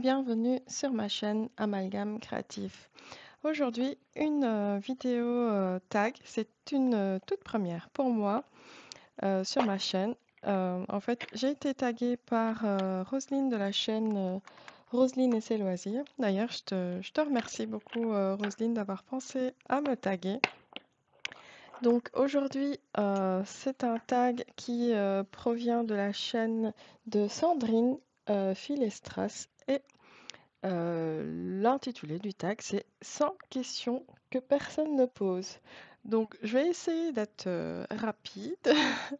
bienvenue sur ma chaîne Amalgame Créatif. Aujourd'hui, une vidéo tag, c'est une toute première pour moi sur ma chaîne. En fait, j'ai été taguée par Roselyne de la chaîne Roselyne et ses loisirs. D'ailleurs, je te remercie beaucoup, Roselyne, d'avoir pensé à me taguer. Donc aujourd'hui, c'est un tag qui provient de la chaîne de Sandrine Filestras et l'intitulé du tag, c'est 100 questions que personne ne pose. Donc, je vais essayer d'être rapide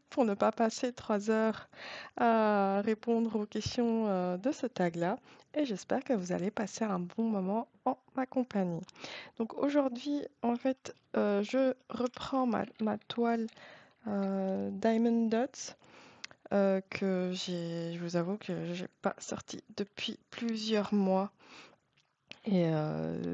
pour ne pas passer 3 heures à répondre aux questions de ce tag-là. Et j'espère que vous allez passer un bon moment en ma compagnie. Donc, aujourd'hui, en fait, je reprends ma toile Diamond Dots je vous avoue que j'ai pas sorti depuis plusieurs mois. Et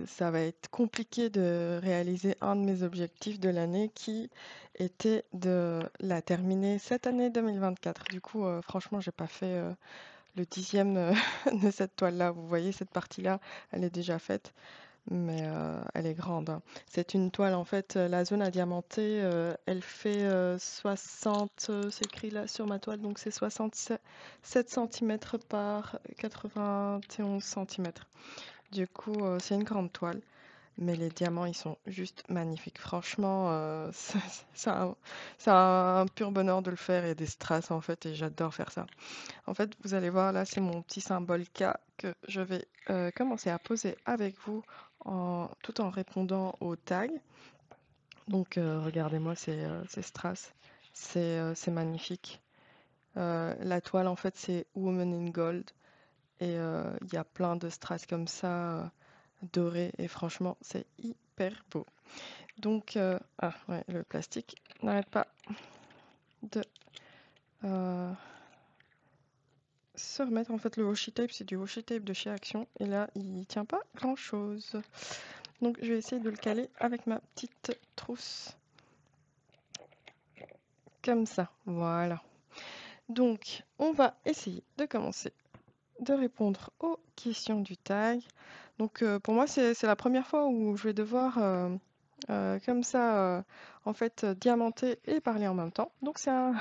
ça va être compliqué de réaliser un de mes objectifs de l'année qui était de la terminer cette année 2024. Du coup, franchement, j'ai pas fait le 10e de cette toile-là. Vous voyez, cette partie-là, elle est déjà faite, mais elle est grande, hein. C'est une toile, en fait, la zone à diamanter, elle fait 60, c'est écrit là sur ma toile, donc c'est 67 cm par 91 cm. Du coup, c'est une grande toile, mais les diamants, ils sont juste magnifiques. Franchement, c'est un pur bonheur de le faire et des strass en fait, et j'adore faire ça. En fait, vous allez voir, là, c'est mon petit symbole K que je vais commencer à poser avec vous tout en répondant aux tags. Donc, regardez-moi ces strass, c'est magnifique. La toile, en fait, c'est Woman in Gold, et il y a plein de strass comme ça. Doré et franchement c'est hyper beau. Donc ah ouais, le plastique n'arrête pas de se remettre. En fait, le washi tape, c'est du washi tape de chez Action et là il tient pas grand chose, donc je vais essayer de le caler avec ma petite trousse comme ça. Voilà, donc on va essayer de commencer de répondre aux questions du tag. Donc pour moi c'est la première fois où je vais devoir comme ça en fait diamanter et parler en même temps. Donc c'est un,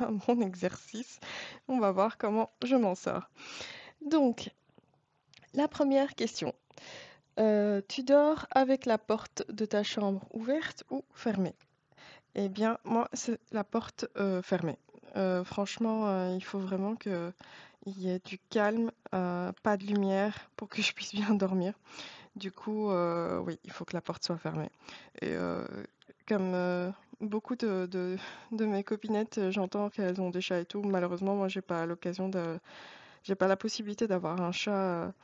un bon exercice. On va voir comment je m'en sors. Donc la première question. Tu dors avec la porte de ta chambre ouverte ou fermée? Eh bien moi c'est la porte fermée. Franchement il faut vraiment que il y ait du calme, pas de lumière pour que je puisse bien dormir. Du coup, oui, il faut que la porte soit fermée. Et comme beaucoup de mes copinettes, j'entends qu'elles ont des chats et tout. Malheureusement, moi, j'ai pas la possibilité d'avoir un chat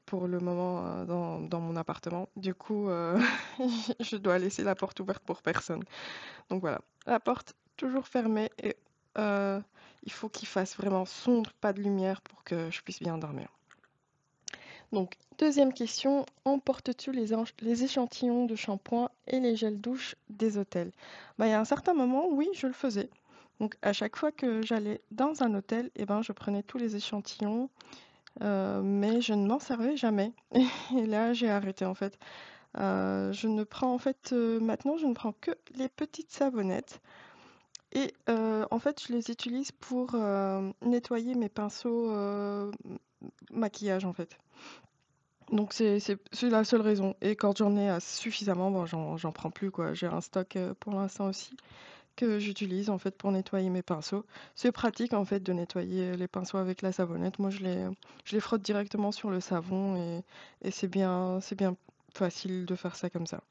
pour le moment dans mon appartement. Du coup, je dois laisser la porte ouverte pour personne. Donc voilà, la porte toujours fermée et euh, il faut qu'il fasse vraiment sombre, pas de lumière pour que je puisse bien dormir. Donc, deuxième question, emportes-tu les échantillons de shampoing et les gels douche des hôtels? Bah, il y a un certain moment, oui, je le faisais. Donc, à chaque fois que j'allais dans un hôtel, eh ben, je prenais tous les échantillons, mais je ne m'en servais jamais. Et là, j'ai arrêté en fait. Je ne prends en fait maintenant, je ne prends que les petites savonnettes. Et en fait, je les utilise pour nettoyer mes pinceaux maquillage en fait. Donc c'est la seule raison. Et quand j'en ai suffisamment, bon, j'en prends plus quoi. J'ai un stock pour l'instant aussi que j'utilise en fait pour nettoyer mes pinceaux. C'est pratique en fait de nettoyer les pinceaux avec la savonnette. Moi je les frotte directement sur le savon et c'est bien facile de faire ça comme ça.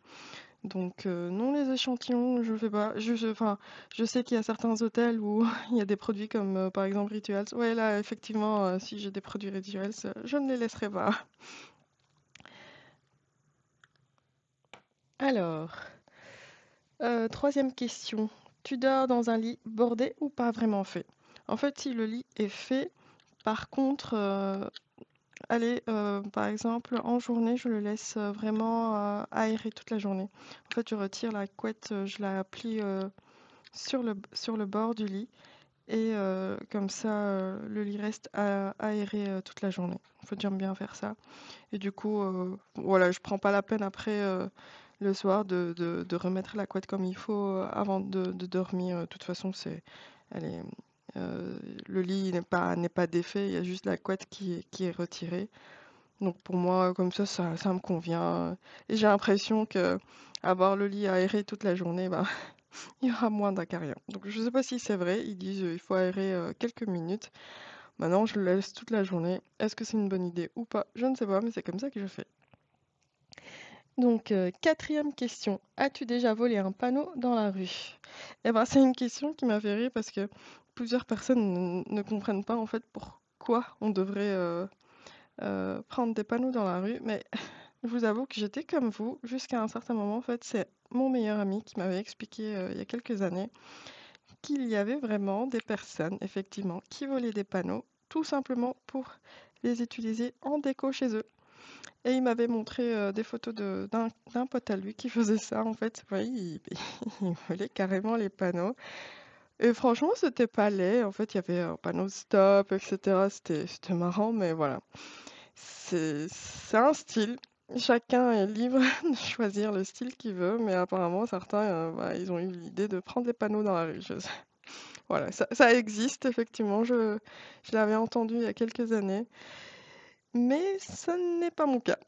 Donc non, les échantillons, je fais pas. Enfin, je sais qu'il y a certains hôtels où il y a des produits comme par exemple Rituals. Ouais, là effectivement, si j'ai des produits Rituals, je ne les laisserai pas. Alors, troisième question. Tu dors dans un lit bordé ou pas vraiment fait? En fait, si le lit est fait, par contre, allez, par exemple, en journée, je le laisse vraiment aérer toute la journée. En fait, je retire la couette, je la plie sur le bord du lit et comme ça, le lit reste aéré toute la journée. En fait, j'aime bien faire ça. Et du coup, voilà, je prends pas la peine après le soir de remettre la couette comme il faut avant de dormir. De toute façon, elle est, euh, le lit n'est pas défait, il y a juste la couette qui est retirée. Donc pour moi, comme ça me convient. Et j'ai l'impression que avoir le lit aéré toute la journée, bah, il y aura moins d'acariens. Donc je sais pas si c'est vrai, ils disent il faut aérer quelques minutes. Maintenant, je le laisse toute la journée. Est-ce que c'est une bonne idée ou pas? Je ne sais pas, mais c'est comme ça que je fais. Donc, quatrième question. As-tu déjà volé un panneau dans la rue? Eh ben, c'est une question qui m'a fait rire parce que plusieurs personnes ne comprennent pas en fait pourquoi on devrait prendre des panneaux dans la rue. Mais je vous avoue que j'étais comme vous jusqu'à un certain moment. En fait, c'est mon meilleur ami qui m'avait expliqué il y a quelques années qu'il y avait vraiment des personnes, effectivement, qui volaient des panneaux tout simplement pour les utiliser en déco chez eux. Et il m'avait montré des photos d'un pote à lui qui faisait ça, en fait. Ouais, il volait carrément les panneaux. Et franchement, c'était pas laid. En fait, il y avait un panneau stop, etc. C'était marrant, mais voilà. C'est un style. Chacun est libre de choisir le style qu'il veut, mais apparemment, certains, bah, ils ont eu l'idée de prendre les panneaux dans la rue. Voilà, ça existe, effectivement. Je l'avais entendu il y a quelques années, mais ce n'est pas mon cas.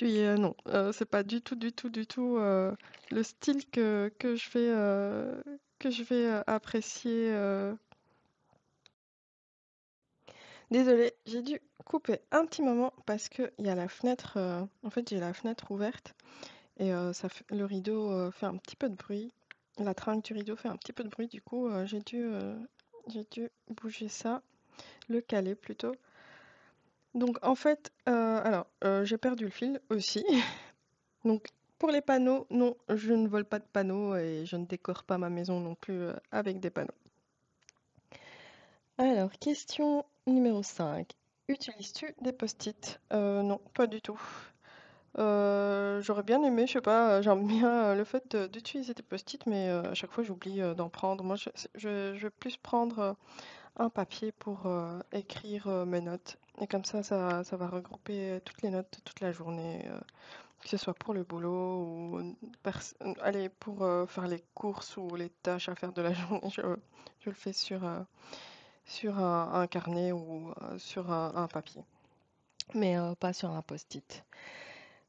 Non, c'est pas du tout, du tout, du tout le style que je vais apprécier. Désolée, j'ai dû couper un petit moment parce que il y a la fenêtre. En fait, j'ai la fenêtre ouverte et le rideau fait un petit peu de bruit. La tringle du rideau fait un petit peu de bruit. Du coup, j'ai dû bouger ça, le caler plutôt. Donc, en fait, alors, j'ai perdu le fil aussi. Donc, pour les panneaux, non, je ne vole pas de panneaux et je ne décore pas ma maison non plus avec des panneaux. Alors, question numéro 5. Utilises-tu des post-it? Non, pas du tout. J'aurais bien aimé, je sais pas, j'aime bien le fait d'utiliser des post-it, mais à chaque fois j'oublie d'en prendre. Moi, je vais plus prendre un papier pour écrire mes notes. Et comme ça va regrouper toutes les notes de toute la journée. Que ce soit pour le boulot ou allez, pour faire les courses ou les tâches à faire de la journée, je le fais sur un carnet ou sur un papier, mais pas sur un post-it.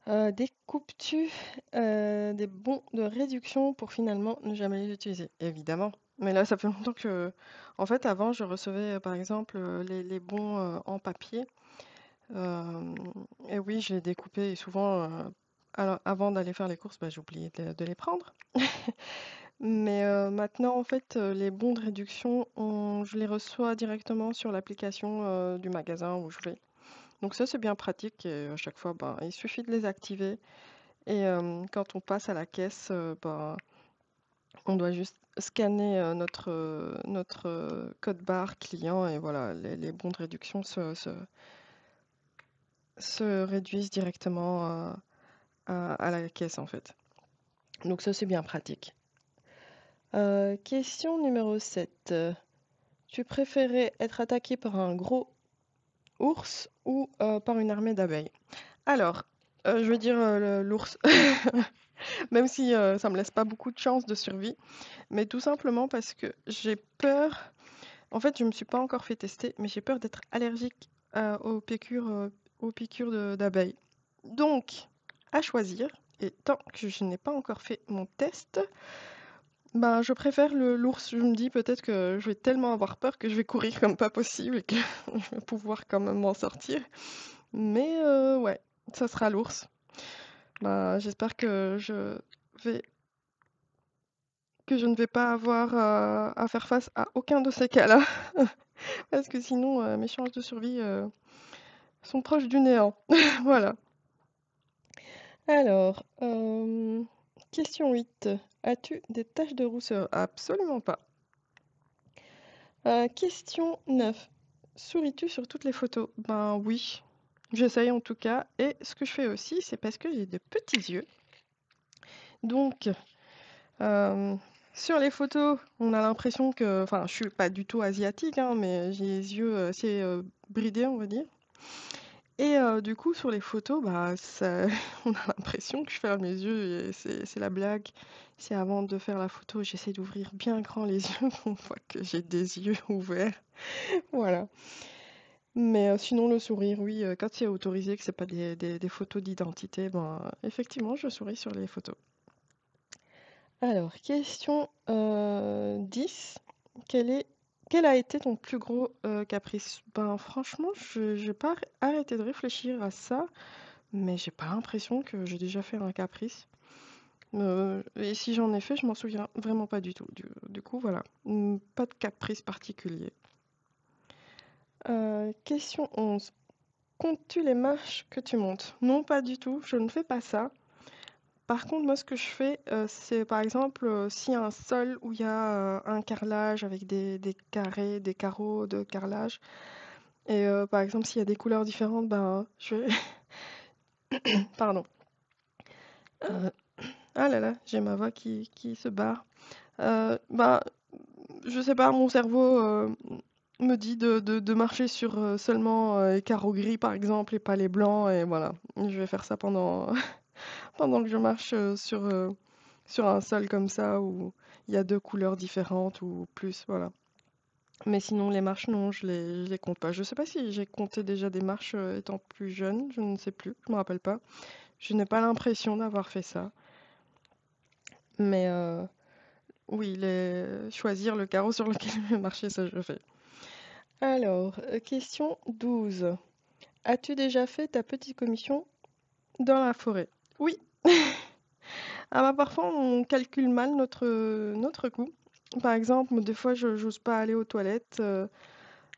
Découpes-tu des bons de réduction pour finalement ne jamais les utiliser? Évidemment. Mais là, ça fait longtemps que... En fait, avant, je recevais par exemple les bons en papier. Euh, et oui, je les découpais et souvent, alors, avant d'aller faire les courses, bah, j'oubliais de les prendre. Mais maintenant, en fait, les bons de réduction, je les reçois directement sur l'application du magasin où je vais. Donc ça, c'est bien pratique et à chaque fois, ben, il suffit de les activer. Et quand on passe à la caisse, ben, on doit juste scanner notre code barre client et voilà, les bons de réduction se réduisent directement à la caisse en fait. Donc ça, c'est bien pratique. Question numéro 7. Tu préférais être attaqué par un gros ours ou par une armée d'abeilles? Alors, je vais dire l'ours, même si ça me laisse pas beaucoup de chances de survie, mais tout simplement parce que j'ai peur. En fait, je me suis pas encore fait tester, mais j'ai peur d'être allergique aux piqûres d'abeilles. Donc, à choisir, et tant que je n'ai pas encore fait mon test, ben, je préfère l'ours. Je me dis peut-être que je vais tellement avoir peur que je vais courir comme pas possible et que je vais pouvoir quand même m'en sortir. Mais ouais, ça sera l'ours. Bah, j'espère vais, que je ne vais pas avoir à faire face à aucun de ces cas-là. Parce que sinon, mes chances de survie sont proches du néant. Voilà. Alors, question 8. As-tu des taches de rousseur? Absolument pas. Question 9. Souris-tu sur toutes les photos? Ben oui, j'essaye en tout cas. Et ce que je fais aussi, c'est parce que j'ai de petits yeux. Donc, euh, Sur les photos, on a l'impression que, enfin, je suis pas du tout asiatique, hein, mais j'ai les yeux assez bridés, on va dire. Et du coup, sur les photos, bah, ça, on a l'impression que je ferme les yeux et c'est la blague. C'est avant de faire la photo, j'essaie d'ouvrir bien grand les yeux pour voit que j'ai des yeux ouverts. Voilà. Mais sinon, le sourire, oui, quand c'est autorisé, que c'est pas des photos d'identité, ben, effectivement, je souris sur les photos. Alors, question 10. Quel est, quel a été ton plus gros caprice? Ben, franchement, je n'ai pas arrêté de réfléchir à ça, mais j'ai pas l'impression que j'ai déjà fait un caprice. Et si j'en ai fait, je m'en souviens vraiment pas du tout. Du coup, voilà. Pas de caprice particulier. Question 11. Comptes-tu les marches que tu montes? Non, pas du tout. Je ne fais pas ça. Par contre, moi, ce que je fais, c'est par exemple, s'il y a un sol où il y a un carrelage avec des carrés, des carreaux de carrelage, et par exemple, s'il y a des couleurs différentes, ben, je vais... Pardon. Euh, ah là là, j'ai ma voix qui se barre. Ben, je sais pas, mon cerveau me dit de marcher sur seulement les carreaux gris, par exemple, et pas les blancs, et voilà. Je vais faire ça pendant, pendant que je marche sur un sol comme ça où il y a deux couleurs différentes ou plus, voilà. Mais sinon, les marches, non, je les compte pas. Je sais pas si j'ai compté déjà des marches étant plus jeune, je ne sais plus, je me rappelle pas. Je n'ai pas l'impression d'avoir fait ça. Mais oui, choisir le carreau sur lequel je vais marcher, ça je le fais. Alors, question 12. As-tu déjà fait ta petite commission dans la forêt? Oui. Ah bah parfois on calcule mal notre coût. Par exemple, des fois je n'ose pas aller aux toilettes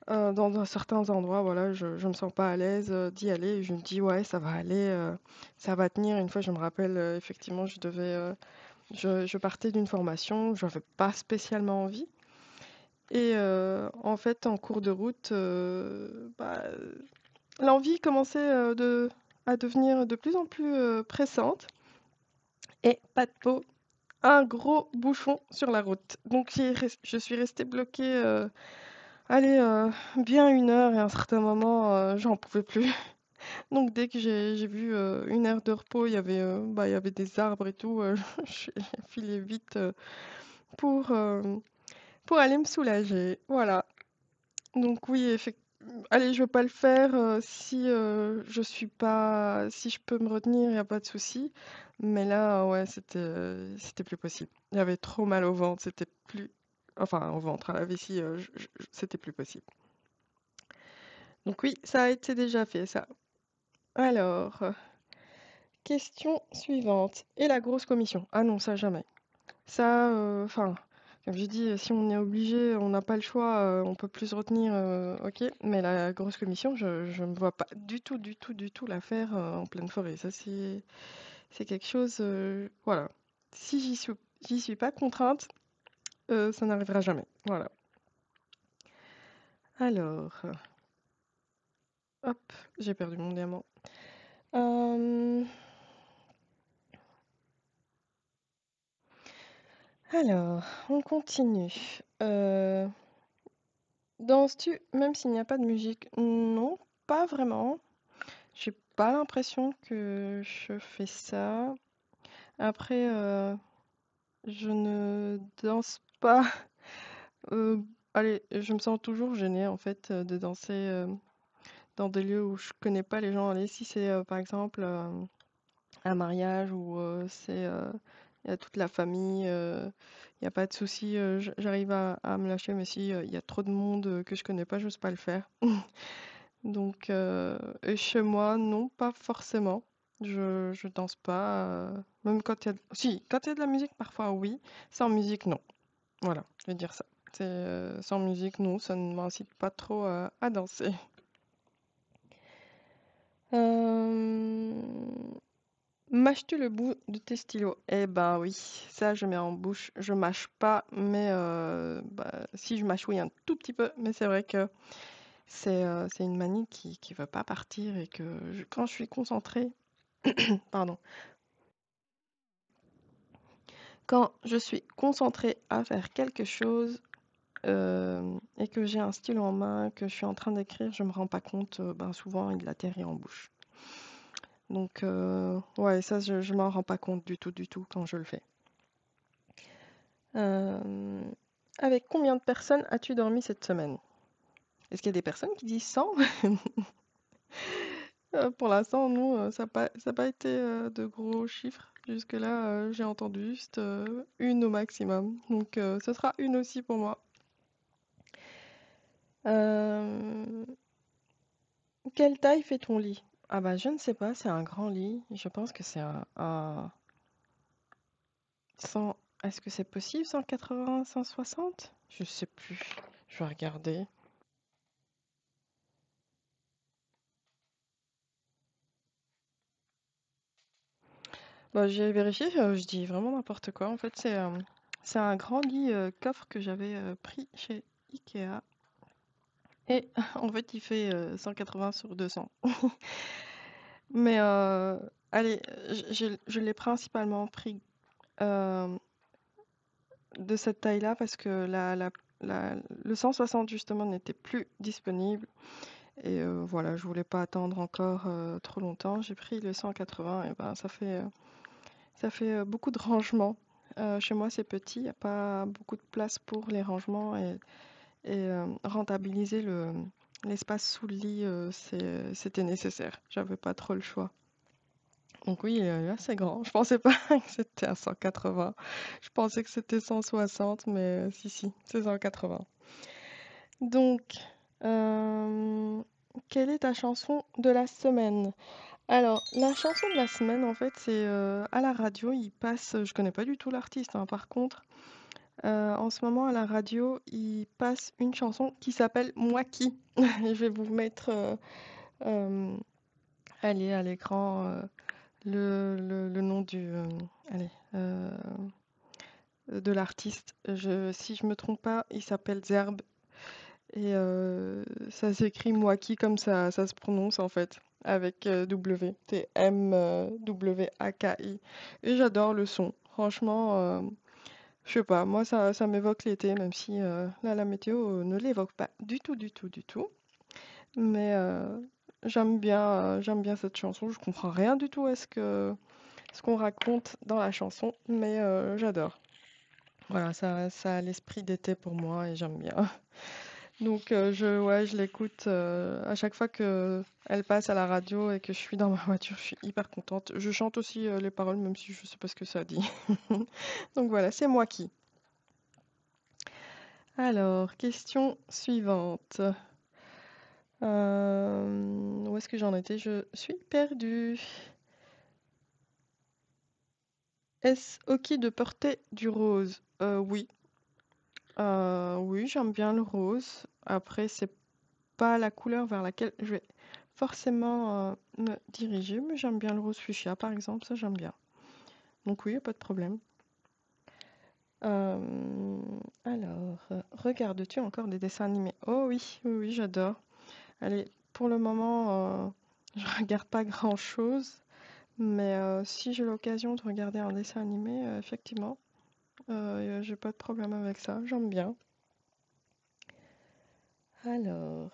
dans certains endroits, voilà, je me sens pas à l'aise d'y aller. Et je me dis ouais ça va aller, ça va tenir. Une fois je me rappelle effectivement je partais d'une formation, je n'avais pas spécialement envie. Et en fait en cours de route, bah, l'envie commençait à devenir de plus en plus pressante. Et pas de peau, un gros bouchon sur la route. Donc je suis restée bloquée, allez, bien 1 heure et à un certain moment, j'en pouvais plus. Donc dès que j'ai vu une aire de repos, bah, il y avait des arbres et tout, j'ai filé vite pour aller me soulager. Voilà. Donc oui, allez, je vais pas le faire si je suis pas, si je peux me retenir, il n'y a pas de souci. Mais là, ouais, c'était plus possible. Il y avait trop mal au ventre, c'était plus, enfin au ventre, à la vessie, c'était plus possible. Donc oui, ça a été déjà fait, ça. Alors, question suivante. Et la grosse commission? Ah non, ça jamais. Ça, enfin, comme j'ai dit, si on est obligé, on n'a pas le choix, on peut plus se retenir, ok. Mais la grosse commission, je ne vois pas du tout la faire en pleine forêt. Ça, c'est quelque chose, voilà. Si j'y suis pas contrainte, ça n'arrivera jamais. Voilà. Alors, hop, j'ai perdu mon diamant. Euh, alors, on continue. Danses-tu même s'il n'y a pas de musique? Non, pas vraiment. J'ai pas l'impression que je fais ça. Après, je ne danse pas. euh, allez, je me sens toujours gênée en fait de danser dans des lieux où je connais pas les gens. Allez, si c'est par exemple un mariage où il y a toute la famille, il n'y a pas de souci, j'arrive à me lâcher, mais si il y a trop de monde que je connais pas, j'ose pas le faire. Donc, et chez moi, non, pas forcément. Je danse pas. Même quand il y a... Si, quand il y a de la musique, parfois oui. Sans musique, non. Voilà, je vais dire ça. Sans musique, non, ça ne m'incite pas trop à danser. Euh, Mâches-tu le bout de tes stylos? Eh ben oui, ça je mets en bouche. Je mâche pas, mais bah, si je mâche, oui, un tout petit peu. Mais c'est vrai que c'est une manie qui veut pas partir et que quand je suis concentrée, pardon, Quand je suis concentrée à faire quelque chose et que j'ai un stylo en main, que je suis en train d'écrire, je me rends pas compte, ben souvent il atterrit en bouche. Donc ouais, ça je m'en rends pas compte du tout quand je le fais. Euh, Avec combien de personnes as-tu dormi cette semaine? Est-ce qu'il y a des personnes qui disent 100? Pour l'instant, nous, ça a pas été de gros chiffres. Jusque-là, j'ai entendu juste une au maximum. Donc, ce sera une aussi pour moi. Euh, Quelle taille fait ton lit? Ah bah, je ne sais pas, c'est un grand lit. Je pense que c'est un 100. Est-ce que c'est possible, 180, 160? Je sais plus. Je vais regarder. Bah, j'ai vérifié, je dis vraiment n'importe quoi. En fait, c'est un grand lit coffre que j'avais pris chez Ikea. Et en fait, il fait 180 sur 200. Mais allez, je l'ai principalement pris euh, de cette taille-là parce que le 160 justement n'était plus disponible. Et voilà, je voulais pas attendre encore trop longtemps. J'ai pris le 180 et ben ça fait beaucoup de rangements. Chez moi, c'est petit, il n'y a pas beaucoup de place pour les rangements et rentabiliser l'espace sous le lit, c'était nécessaire. J'avais pas trop le choix. Donc oui, assez grand. Je pensais pas que c'était à 180. Je pensais que c'était 160, mais si, si, c'est 180. Donc, euh, quelle est ta chanson de la semaine? Alors, la chanson de la semaine, en fait, c'est à la radio. Il passe, je connais pas du tout l'artiste, hein, par contre. En ce moment, à la radio, il passe une chanson qui s'appelle Moi qui. Je vais vous mettre, euh, allez, à l'écran, le nom allez, de l'artiste. Si je me trompe pas, il s'appelle Zerbe. Et ça s'écrit Moi qui comme ça se prononce en fait, avec W. C'est Mwaki. Et j'adore le son. Franchement, je sais pas, moi ça m'évoque l'été, même si là la météo ne l'évoque pas du tout, du tout, du tout. Mais j'aime bien cette chanson. Je comprends rien du tout à ce qu'on raconte dans la chanson, mais j'adore. Voilà, ça a l'esprit d'été pour moi et j'aime bien. Donc ouais, je l'écoute à chaque fois que elle passe à la radio et que je suis dans ma voiture, je suis hyper contente. Je chante aussi les paroles, même si je sais pas ce que ça dit. Donc voilà, c'est moi qui. Alors, question suivante. Où est-ce que j'en étais? Je suis perdue. Est-ce ok de porter du rose? Oui. Oui, j'aime bien le rose. Après, c'est pas la couleur vers laquelle je vais forcément me diriger, mais j'aime bien le rose fuchsia par exemple, ça j'aime bien. Donc oui, pas de problème. Regardes-tu encore des dessins animés? Oh oui, oui, oui, j'adore. Allez, pour le moment, je regarde pas grand-chose, mais si j'ai l'occasion de regarder un dessin animé, effectivement, j'ai pas de problème avec ça, j'aime bien. Alors,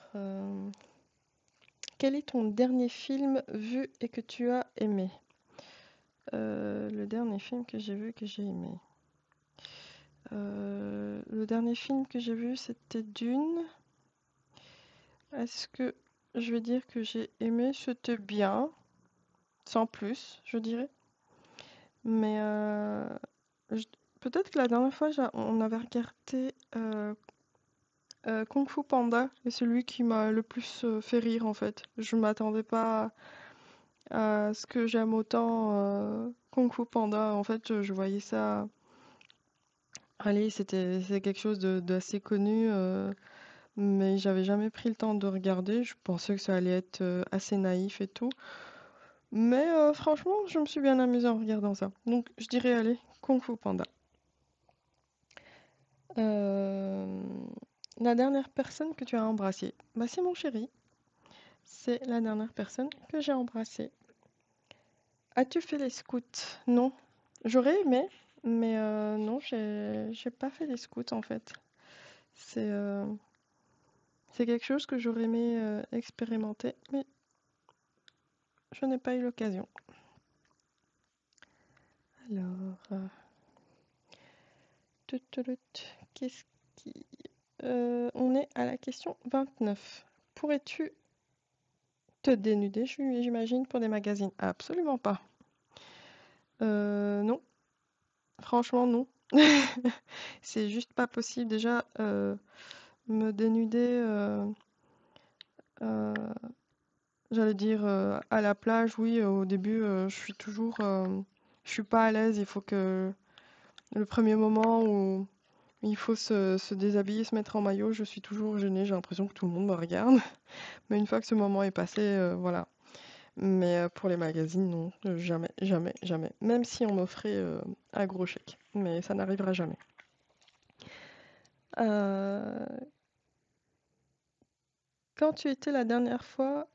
quel est ton dernier film vu et que tu as aimé? Le dernier film que j'ai vu que j'ai aimé. Le dernier film que j'ai vu, c'était Dune. Est-ce que je vais dire que j'ai aimé? C'était bien, sans plus, je dirais. Mais je- peut-être que la dernière fois, on avait regardé Kung Fu Panda, et c'est celui qui m'a le plus fait rire en fait. Je m'attendais pas à ce que j'aime autant Kung Fu Panda. En fait, je voyais ça. Allez, c'est quelque chose d'assez connu, mais j'avais jamais pris le temps de regarder. Je pensais que ça allait être assez naïf et tout. Mais franchement, je me suis bien amusée en regardant ça. Donc, je dirais, allez, Kung Fu Panda. Euh, la dernière personne que tu as embrassée, bah, c'est mon chéri. C'est la dernière personne que j'ai embrassée. As-tu fait les scouts? Non. J'aurais aimé. Mais non, j'ai pas fait les scouts en fait. C'est c'est quelque chose que j'aurais aimé expérimenter, mais je n'ai pas eu l'occasion. Alors, qu'est-ce qui... on est à la question 29. Pourrais-tu te dénuder, j'imagine, pour des magazines? Absolument pas. Non, franchement non. C'est juste pas possible. Déjà, me dénuder, euh, j'allais dire à la plage, oui, au début, je suis pas à l'aise. Il faut que le premier moment où il faut se déshabiller, se mettre en maillot, je suis toujours gênée. J'ai l'impression que tout le monde me regarde. Mais une fois que ce moment est passé, voilà. Mais pour les magazines, non, jamais, jamais, jamais. Même si on m'offrait un gros chèque, mais ça n'arrivera jamais. Euh, Quand tu étais la dernière fois...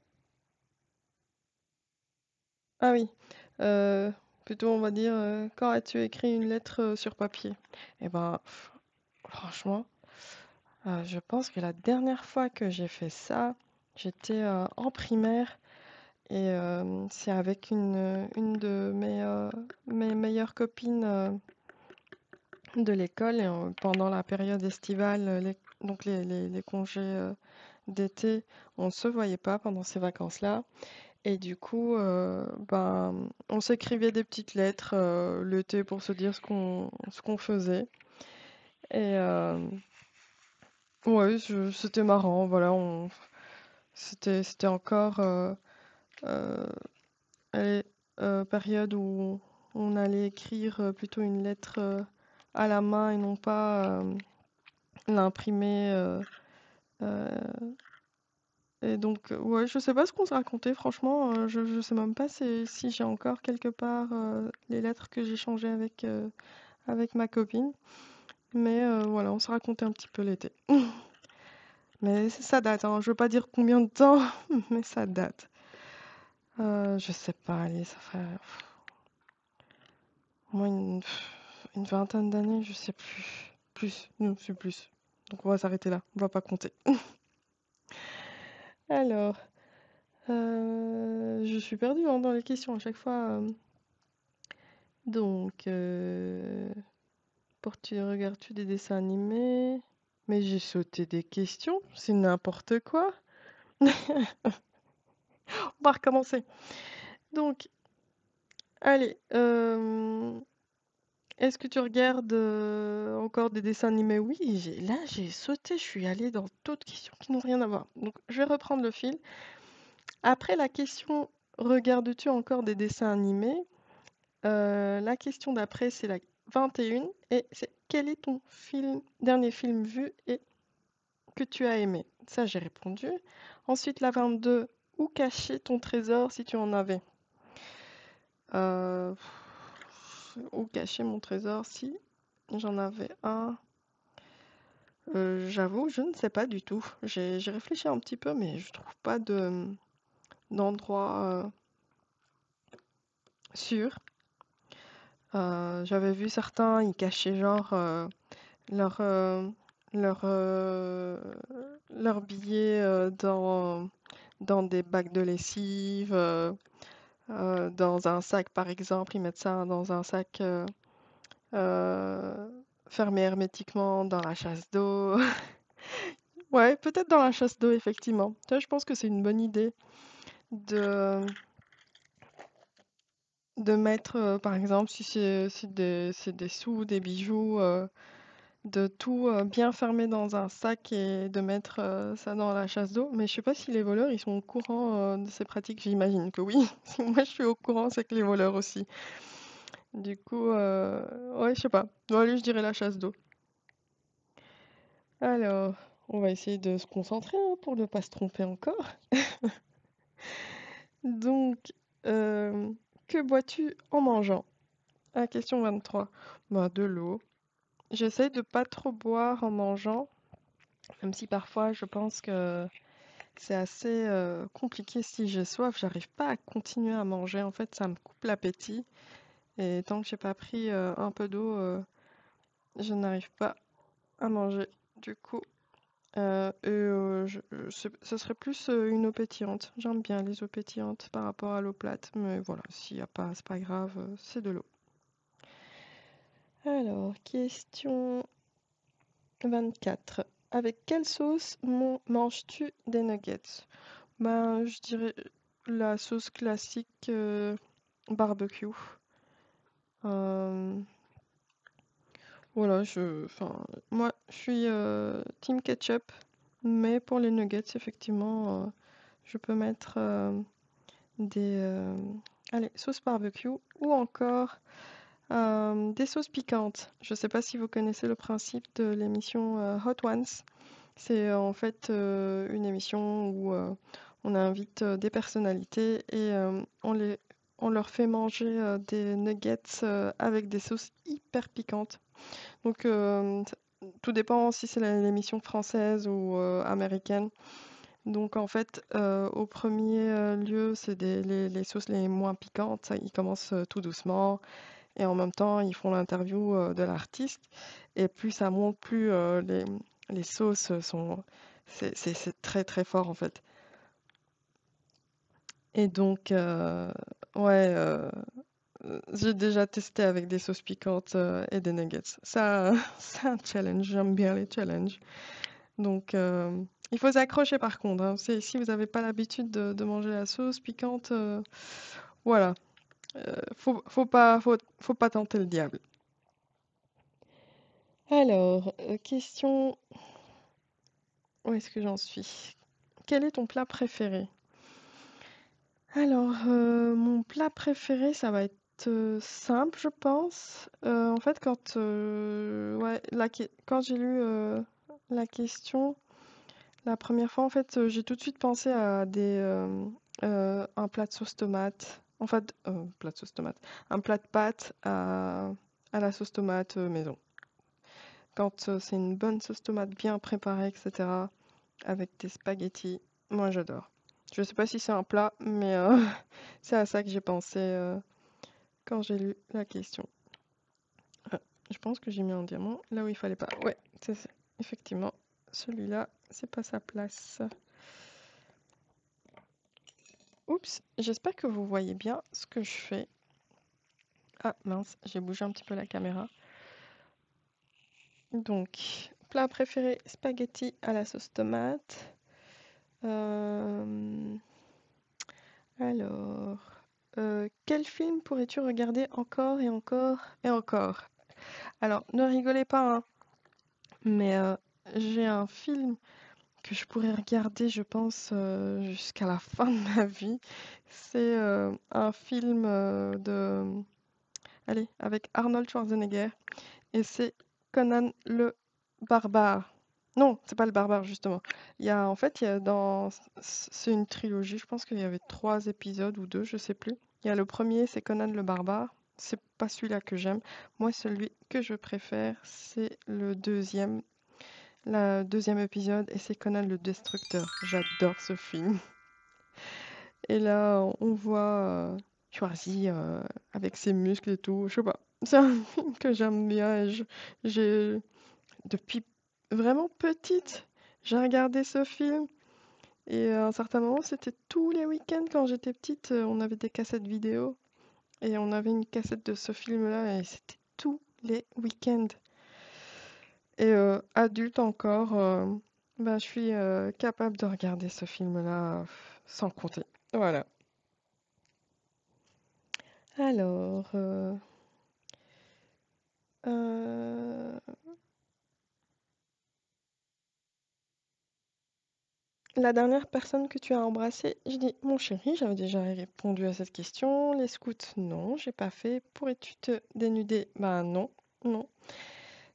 Ah oui, euh, plutôt on va dire, quand as-tu écrit une lettre sur papier? Eh ben, franchement, je pense que la dernière fois que j'ai fait ça, j'étais en primaire et c'est avec une de mes meilleures copines de l'école. Et, pendant la période estivale, donc les congés d'été, on ne se voyait pas pendant ces vacances-là. Et du coup, ben, on s'écrivait des petites lettres l'été pour se dire ce qu'on faisait. Et ouais, c'était marrant. Voilà, c'était encore euh, allez, période où on allait écrire plutôt une lettre à la main et non pas l'imprimer. Euh, et donc, ouais, je sais pas ce qu'on s'est raconté, franchement. Je sais même pas si j'ai encore quelque part les lettres que j'ai changées avec ma copine. Mais voilà, on s'est raconté un petit peu l'été. Mais ça date, hein. Je veux pas dire combien de temps, mais ça date. Je sais pas, allez, ça fait au moins une vingtaine d'années, je sais plus. Plus, non, c'est plus. Donc on va s'arrêter là, on va pas compter. Alors, je suis perdue hein, dans les questions à chaque fois. Donc, regardes-tu des dessins animés? Mais j'ai sauté des questions, c'est n'importe quoi. On va recommencer. Donc, allez, est-ce que tu regardes encore des dessins animés? Oui, là j'ai sauté, je suis allée dans d'autres questions qui n'ont rien à voir. Donc, je vais reprendre le fil. Après la question, regardes-tu encore des dessins animés? La question d'après, c'est la 21 et c'est quel est ton dernier film vu et que tu as aimé? Ça, j'ai répondu. Ensuite, la 22, où cacher ton trésor si tu en avais? Euh, Où cacher mon trésor si j'en avais un? J'avoue, je ne sais pas du tout. J'ai réfléchi un petit peu, mais je trouve pas d'endroit sûr. J'avais vu certains, ils cachaient genre leur, leur, leurs billets dans des bacs de lessive, dans un sac par exemple, ils mettent ça dans un sac euh, fermé hermétiquement dans la chasse d'eau. Ouais, peut-être dans la chasse d'eau, effectivement. Ça, je pense que c'est une bonne idée de, de mettre, par exemple, si c'est des sous, des bijoux, de tout bien fermer dans un sac et de mettre ça dans la chasse d'eau. Mais je sais pas si les voleurs, ils sont au courant de ces pratiques. J'imagine que oui. Si moi je suis au courant, c'est que les voleurs aussi. Du coup, ouais, je sais pas. Bon, allez, je dirais la chasse d'eau. Alors, on va essayer de se concentrer hein, pour ne pas se tromper encore. Donc, euh, que bois-tu en mangeant? Ah, question 23. Bah, de l'eau. J'essaye de pas trop boire en mangeant, même si parfois je pense que c'est assez compliqué si j'ai soif. J'arrive pas à continuer à manger. En fait, ça me coupe l'appétit. Et tant que j'ai pas pris un peu d'eau, je n'arrive pas à manger. Du coup, ce serait plus une eau pétillante. J'aime bien les eaux pétillantes par rapport à l'eau plate, mais voilà, s'il n'y a pas, c'est pas grave, c'est de l'eau. Alors, question 24. Avec quelle sauce manges-tu des nuggets? Ben, je dirais la sauce classique barbecue. Euh, voilà, moi, je suis team ketchup, mais pour les nuggets, effectivement, je peux mettre des sauces barbecue ou encore des sauces piquantes. Je ne sais pas si vous connaissez le principe de l'émission Hot Ones. C'est en fait une émission où on invite des personnalités et on leur fait manger des nuggets avec des sauces hyper piquantes. Donc tout dépend si c'est l'émission française ou américaine. Donc en fait, au premier lieu, c'est les sauces les moins piquantes. Ils commencent tout doucement et en même temps, ils font l'interview de l'artiste. Et plus ça monte, plus les sauces sont... C'est très très fort en fait. Et donc, ouais, j'ai déjà testé avec des sauces piquantes et des nuggets. Ça, c'est un challenge. J'aime bien les challenges. Donc, il faut s'accrocher par contre, hein. Si vous n'avez pas l'habitude de manger la sauce piquante, voilà, faut pas tenter le diable. Alors, question, où est-ce que j'en suis? Quel est ton plat préféré? Alors, mon plat préféré, ça va être simple, je pense. En fait, ouais, quand j'ai lu la question, la première fois, en fait, j'ai tout de suite pensé à un plat de sauce tomate. En fait, plat de sauce tomate. Un plat de pâtes à la sauce tomate maison. Quand c'est une bonne sauce tomate bien préparée, etc., avec des spaghettis, moi j'adore. Je sais pas si c'est un plat, mais c'est à ça que j'ai pensé quand j'ai lu la question. Ah, je pense que j'ai mis un diamant là où il fallait pas. Ouais, effectivement, celui-là, c'est pas sa place. Oups, j'espère que vous voyez bien ce que je fais. Ah mince, j'ai bougé un petit peu la caméra. Donc, plat préféré, spaghetti à la sauce tomate. Euh, alors, quel film pourrais-tu regarder encore et encore et encore? Alors, ne rigolez pas, hein, mais j'ai un film que je pourrais regarder, je pense, jusqu'à la fin de ma vie. C'est un film allez, avec Arnold Schwarzenegger. Et c'est Conan le barbare. Non, c'est pas le barbare, justement. En fait, c'est une trilogie. Je pense qu'il y avait 3 épisodes ou 2, je sais plus. Il y a le premier, c'est Conan le barbare. C'est pas celui-là que j'aime. Moi, celui que je préfère, c'est le deuxième épisode, et c'est Conan le destructeur. J'adore ce film. Et là, on voit Schwarzy avec ses muscles et tout. Je sais pas. C'est un film que j'aime bien. J'ai, depuis vraiment petite, j'ai regardé ce film. Et à un certain moment, c'était tous les week-ends quand j'étais petite. On avait des cassettes vidéo. Et on avait une cassette de ce film-là. Et c'était tous les week-ends. Et adulte encore, ben, je suis capable de regarder ce film-là sans compter. Voilà. Alors, euh, la dernière personne que tu as embrassée, je dis mon chéri, j'avais déjà répondu à cette question. Les scouts, non, j'ai pas fait. Pourrais-tu te dénuder? Ben non, non.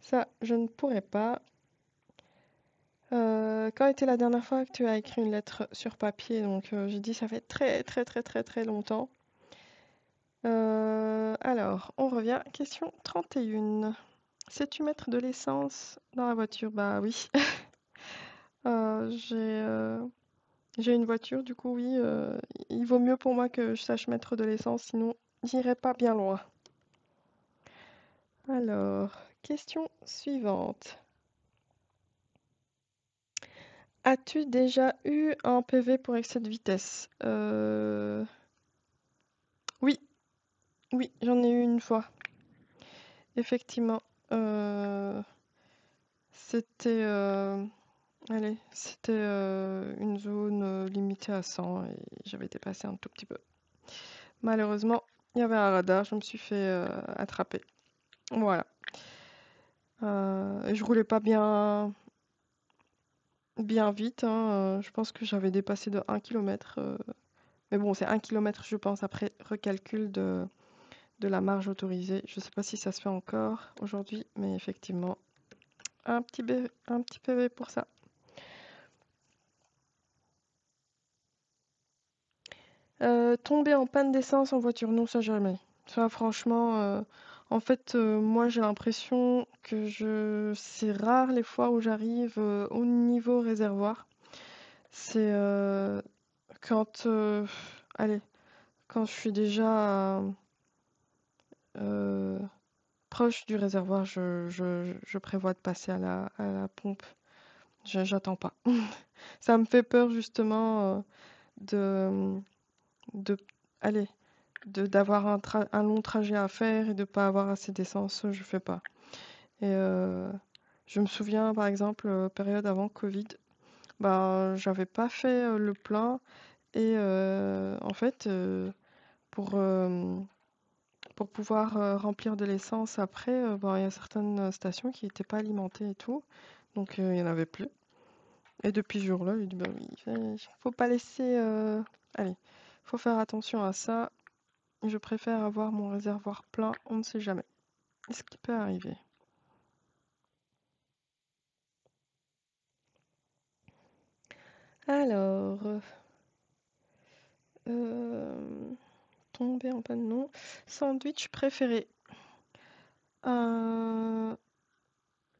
Ça, je ne pourrais pas. Quand était la dernière fois que tu as écrit une lettre sur papier? Donc, j'ai dit ça fait très, très, très, très, très longtemps. Alors, on revient. Question 31. Sais-tu mettre de l'essence dans la voiture? Bah oui. Euh, j'ai euh, j'ai une voiture, du coup, oui. Il vaut mieux pour moi que je sache mettre de l'essence, sinon j'irai pas bien loin. Alors, question suivante. As-tu déjà eu un PV pour excès de vitesse? Oui, oui, j'en ai eu une fois. Effectivement. Euh, C'était une zone limitée à 100 et j'avais dépassé un tout petit peu. Malheureusement, il y avait un radar, je me suis fait attraper. Voilà. Et je roulais pas bien vite, hein, je pense que j'avais dépassé de 1 km. Mais bon, c'est 1 km, je pense, après recalcul de la marge autorisée. Je sais pas si ça se fait encore aujourd'hui, mais effectivement, un petit PV pour ça. Tomber en panne d'essence en voiture, non, ça jamais. Ça, franchement, en fait, moi j'ai l'impression que c'est rare les fois où j'arrive au niveau réservoir. C'est quand, allez, quand je suis déjà euh, proche du réservoir, je prévois de passer à la pompe. J'attends pas. Ça me fait peur justement de, de, allez, d'avoir un long trajet à faire et de pas avoir assez d'essence, je fais pas. Et je me souviens par exemple, période avant Covid, bah j'avais pas fait le plein et en fait pour euh, pour pouvoir remplir de l'essence après, bah, il y a certaines stations qui n'étaient pas alimentées et tout, donc il y en avait plus. Et depuis ce jour-là, j'ai dit bah oui, faut pas laisser, allez, faut faire attention à ça. Je préfère avoir mon réservoir plein, on ne sait jamais. Ce qui peut arriver. Alors, euh, tomber en panne, non. Sandwich préféré. Euh,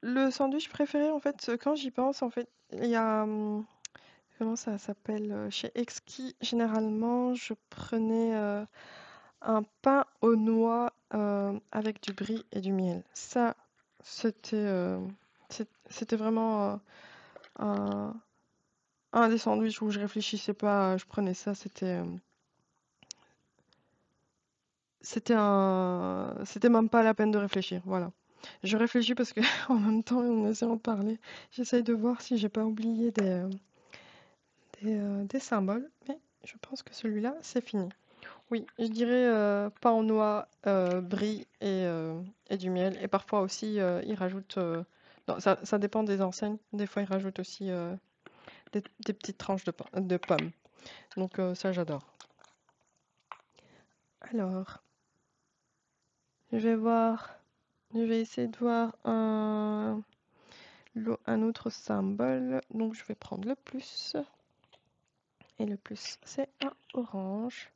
le sandwich préféré, en fait, quand j'y pense, en fait, il y a, comment ça s'appelle? Chez Exquis, généralement, je prenais un pain aux noix avec du brie et du miel. Ça, c'était c'était vraiment un, un des sandwichs où je réfléchissais pas, je prenais ça, c'était même pas la peine de réfléchir, voilà. Je réfléchis parce que en même temps, en essayant de parler, j'essaye de voir si j'ai pas oublié des symboles, mais je pense que celui-là, c'est fini. Oui, je dirais pain en noix, brie et du miel. Et parfois aussi, ils rajoutent. Non, ça dépend des enseignes. Des fois, ils rajoutent aussi des petites tranches de pommes. Donc, ça, j'adore. Alors, je vais voir. Je vais essayer de voir un autre symbole. Donc, je vais prendre le plus. Et le plus, c'est un orange.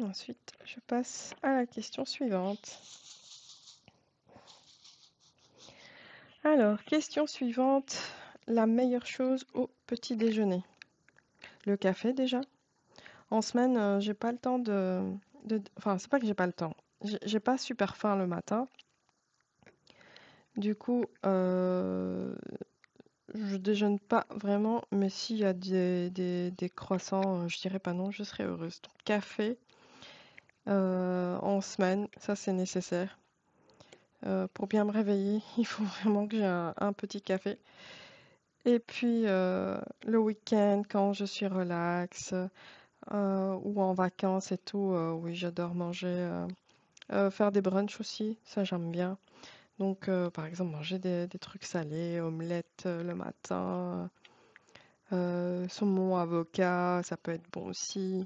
Ensuite, je passe à la question suivante. Alors, question suivante. La meilleure chose au petit déjeuner. Le café déjà. En semaine, j'ai pas le temps Enfin, c'est pas que j'ai pas le temps. J'ai pas super faim le matin. Du coup, je déjeune pas vraiment, mais s'il y a des croissants, je dirais pas non, je serais heureuse. Donc, café en semaine, ça c'est nécessaire. Pour bien me réveiller, il faut vraiment que j'ai un petit café. Et puis le week-end, quand je suis relax ou en vacances et tout, oui, j'adore manger. Faire des brunchs aussi, ça j'aime bien. Donc, par exemple, manger des trucs salés, omelette le matin, saumon avocat, ça peut être bon aussi.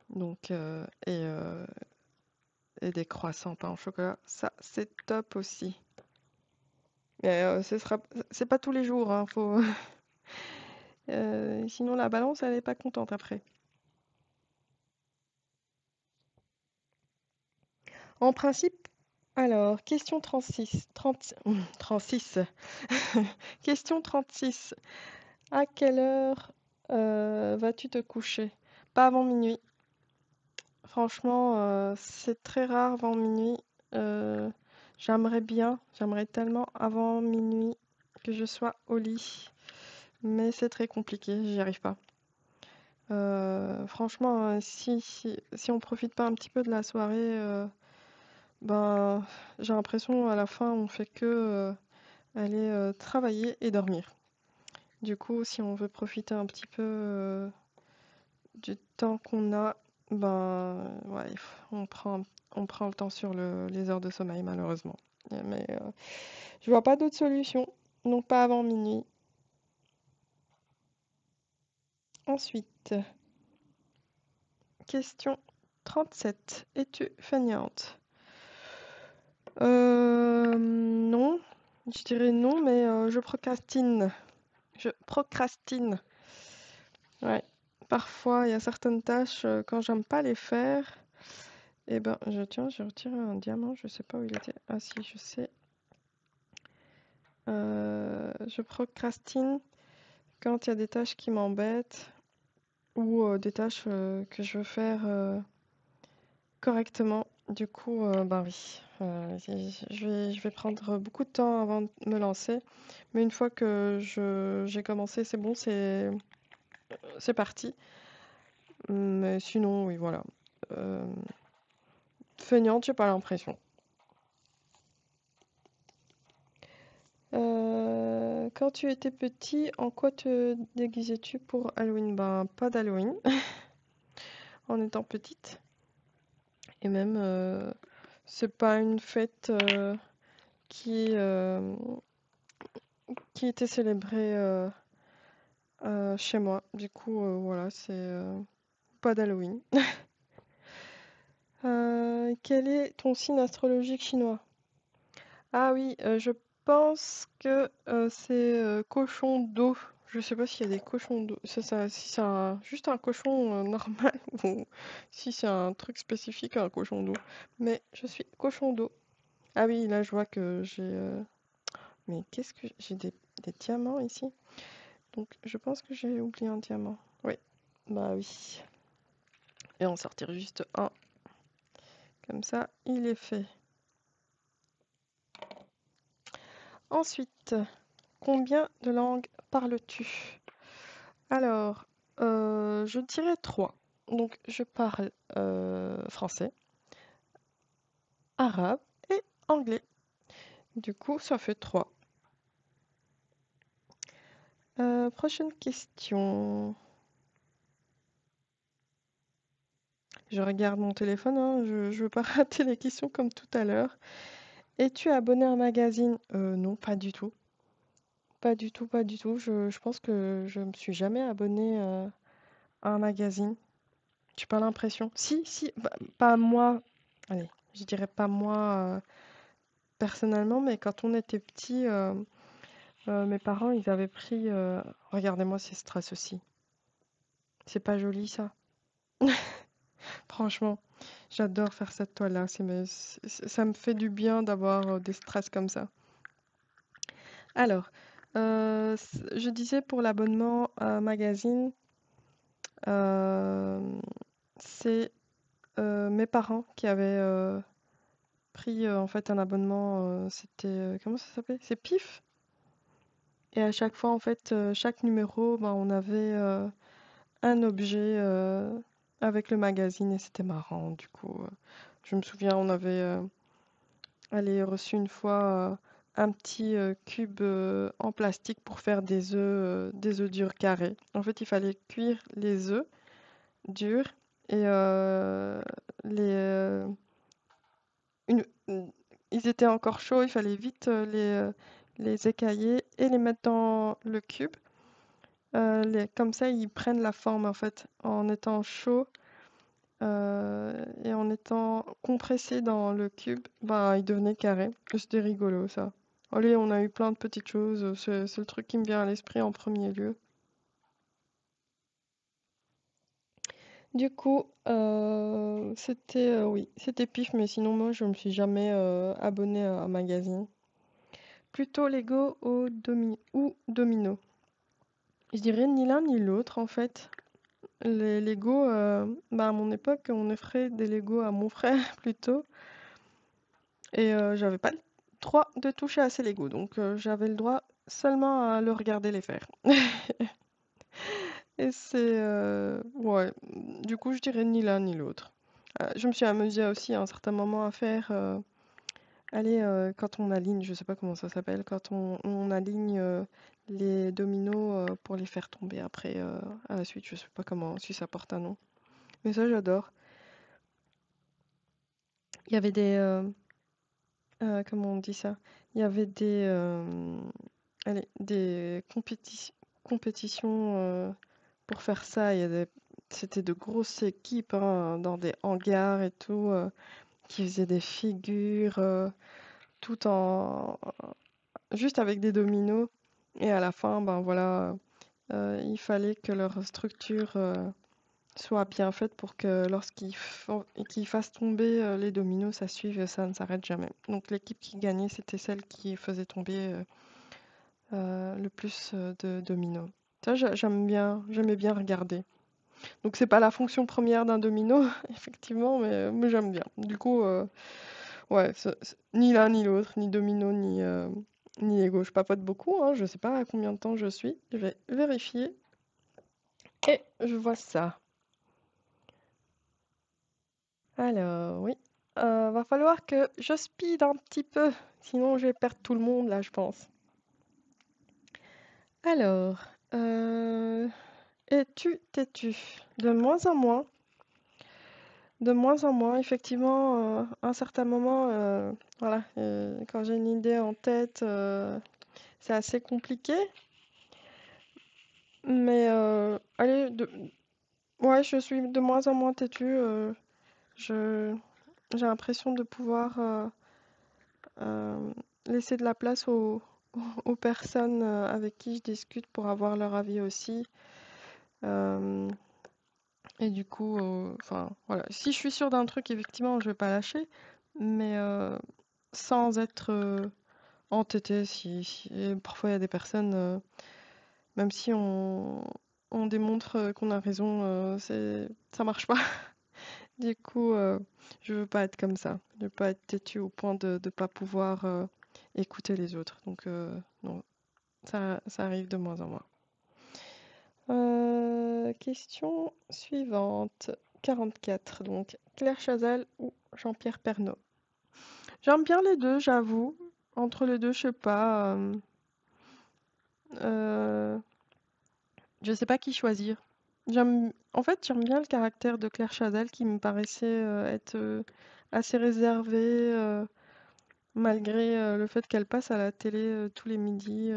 Donc, et des croissants pain au chocolat, ça c'est top aussi. Mais c'est pas tous les jours, hein, faut. Sinon la balance elle est pas contente après. En principe, alors, question 36. 36. Question 36. À quelle heure vas-tu te coucher? Pas avant minuit. Franchement, c'est très rare avant minuit. Euh, j'aimerais tellement avant minuit que je sois au lit. Mais c'est très compliqué, j'y arrive pas. Franchement, si on profite pas un petit peu de la soirée, ben, j'ai l'impression à la fin on fait que aller travailler et dormir. Du coup, si on veut profiter un petit peu du temps qu'on a, ben ouais, on prend le temps sur les heures de sommeil malheureusement. Mais je vois pas d'autre solution, donc pas avant minuit. Ensuite, question 37. Es-tu feignante? Non, je dirais non, mais je procrastine. Je procrastine. Ouais. Parfois, il y a certaines tâches, quand j'aime pas les faire, eh ben, j'ai retiré un diamant, je sais pas où il était. Ah si, je sais. Je procrastine quand il y a des tâches qui m'embêtent ou des tâches que je veux faire correctement. Du coup, ben oui, je vais prendre beaucoup de temps avant de me lancer. Mais une fois que j'ai commencé, c'est bon, c'est parti. Mais sinon, oui, voilà. Euh, Feignante, j'ai pas l'impression. Quand tu étais petit, en quoi te déguisais-tu pour Halloween? Ben, pas d'Halloween en étant petite. Et même, c'est pas une fête qui, euh, qui était célébrée chez moi. Du coup, voilà, c'est pas d'Halloween. Quel est ton signe astrologique chinois? Ah oui, je pense que c'est cochon d'eau. Je sais pas s'il y a des cochons d'eau. Si c'est juste un cochon normal ou si c'est un truc spécifique à un cochon d'eau. Mais je suis cochon d'eau. Ah oui, là je vois que j'ai. Mais qu'est-ce que j'ai des diamants ici? Donc je pense que j'ai oublié un diamant. Oui, bah oui. Et en sortir juste un. Comme ça, il est fait. Ensuite, combien de langues parles-tu? Alors, je dirais trois. Donc, je parle français, arabe et anglais. Du coup, ça fait trois. Prochaine question. Je regarde mon téléphone, hein, je ne veux pas rater les questions comme tout à l'heure. Es-tu abonné à un magazine? Non, pas du tout. Pas du tout, pas du tout. Je pense que je me suis jamais abonnée à un magazine. J'ai pas l'impression. Si, bah, pas moi. Allez, je dirais pas moi personnellement, mais quand on était petit, mes parents, ils avaient pris. Regardez-moi ces strass aussi. C'est pas joli ça. Franchement, j'adore faire cette toile-là. Ça me fait du bien d'avoir des strass comme ça. Alors, je disais pour l'abonnement à magazine, euh, c'est mes parents qui avaient pris en fait un abonnement. C'était comment ça s'appelait? C'est PIF. Et à chaque fois, en fait, chaque numéro, ben, on avait un objet avec le magazine et c'était marrant. Du coup, je me souviens, on avait allez, reçu une fois un petit cube en plastique pour faire des œufs durs carrés. En fait, il fallait cuire les œufs durs et les, ils étaient encore chauds. Il fallait vite les écailler et les mettre dans le cube. Comme ça, ils prennent la forme en fait en étant chauds et en étant compressés dans le cube, bah, ils devenaient carrés. C'était rigolo ça. Allez, on a eu plein de petites choses. C'est le truc qui me vient à l'esprit en premier lieu. Du coup, oui, c'était pif, mais sinon moi je me suis jamais abonnée à un magazine. Plutôt Lego ou Domino. Je dirais ni l'un ni l'autre en fait. Les Lego, bah à mon époque, on offrait des Lego à mon frère plutôt. Et j'avais pas le droit de toucher à ces Lego, donc j'avais le droit seulement à le regarder les faire. Et c'est ouais, du coup, je dirais ni l'un ni l'autre. Je me suis amusée aussi à un certain moment à faire, allez, quand on aligne, je sais pas comment ça s'appelle, quand on aligne les dominos pour les faire tomber après à la suite, je sais pas comment, si ça porte un nom. Mais ça, j'adore. Il y avait des, comment on dit ça? Il y avait des, allez, des compétitions pour faire ça. C'était de grosses équipes hein, dans des hangars et tout, qui faisaient des figures, tout en juste avec des dominos. Et à la fin, ben voilà, il fallait que leur structure soit bien faite pour que qu'ils fassent tomber les dominos, ça suive, ça ne s'arrête jamais. Donc l'équipe qui gagnait, c'était celle qui faisait tomber le plus de dominos. Ça, j'aimais bien regarder. Donc c'est pas la fonction première d'un domino, effectivement, mais j'aime bien. Du coup, ouais, ni l'un ni l'autre, ni domino, ni Lego. Je papote beaucoup, hein, je sais pas à combien de temps je suis. Je vais vérifier. Et je vois ça. Alors, oui. Va falloir que je speed un petit peu, sinon je vais perdre tout le monde là, je pense. Alors, es-tu têtu? De moins en moins. De moins en moins, effectivement, à un certain moment, voilà, quand j'ai une idée en tête, c'est assez compliqué. Mais allez, ouais, je suis de moins en moins têtue. Je... J'ai l'impression de pouvoir euh, laisser de la place aux personnes avec qui je discute pour avoir leur avis aussi. Euh, et du coup, enfin, voilà. Si je suis sûre d'un truc, effectivement, je vais pas lâcher. Mais sans être entêtée, et parfois il y a des personnes, même si on démontre qu'on a raison, ça marche pas. Du coup, je veux pas être comme ça. Je veux pas être têtue au point de ne pas pouvoir écouter les autres. Donc, non, ça arrive de moins en moins. Question suivante. 44. Donc, Claire Chazal ou Jean-Pierre Pernaut? J'aime bien les deux, j'avoue. Entre les deux, je sais pas. Euh, je sais pas qui choisir. En fait, j'aime bien le caractère de Claire Chazal qui me paraissait être assez réservée, malgré le fait qu'elle passe à la télé tous les midis.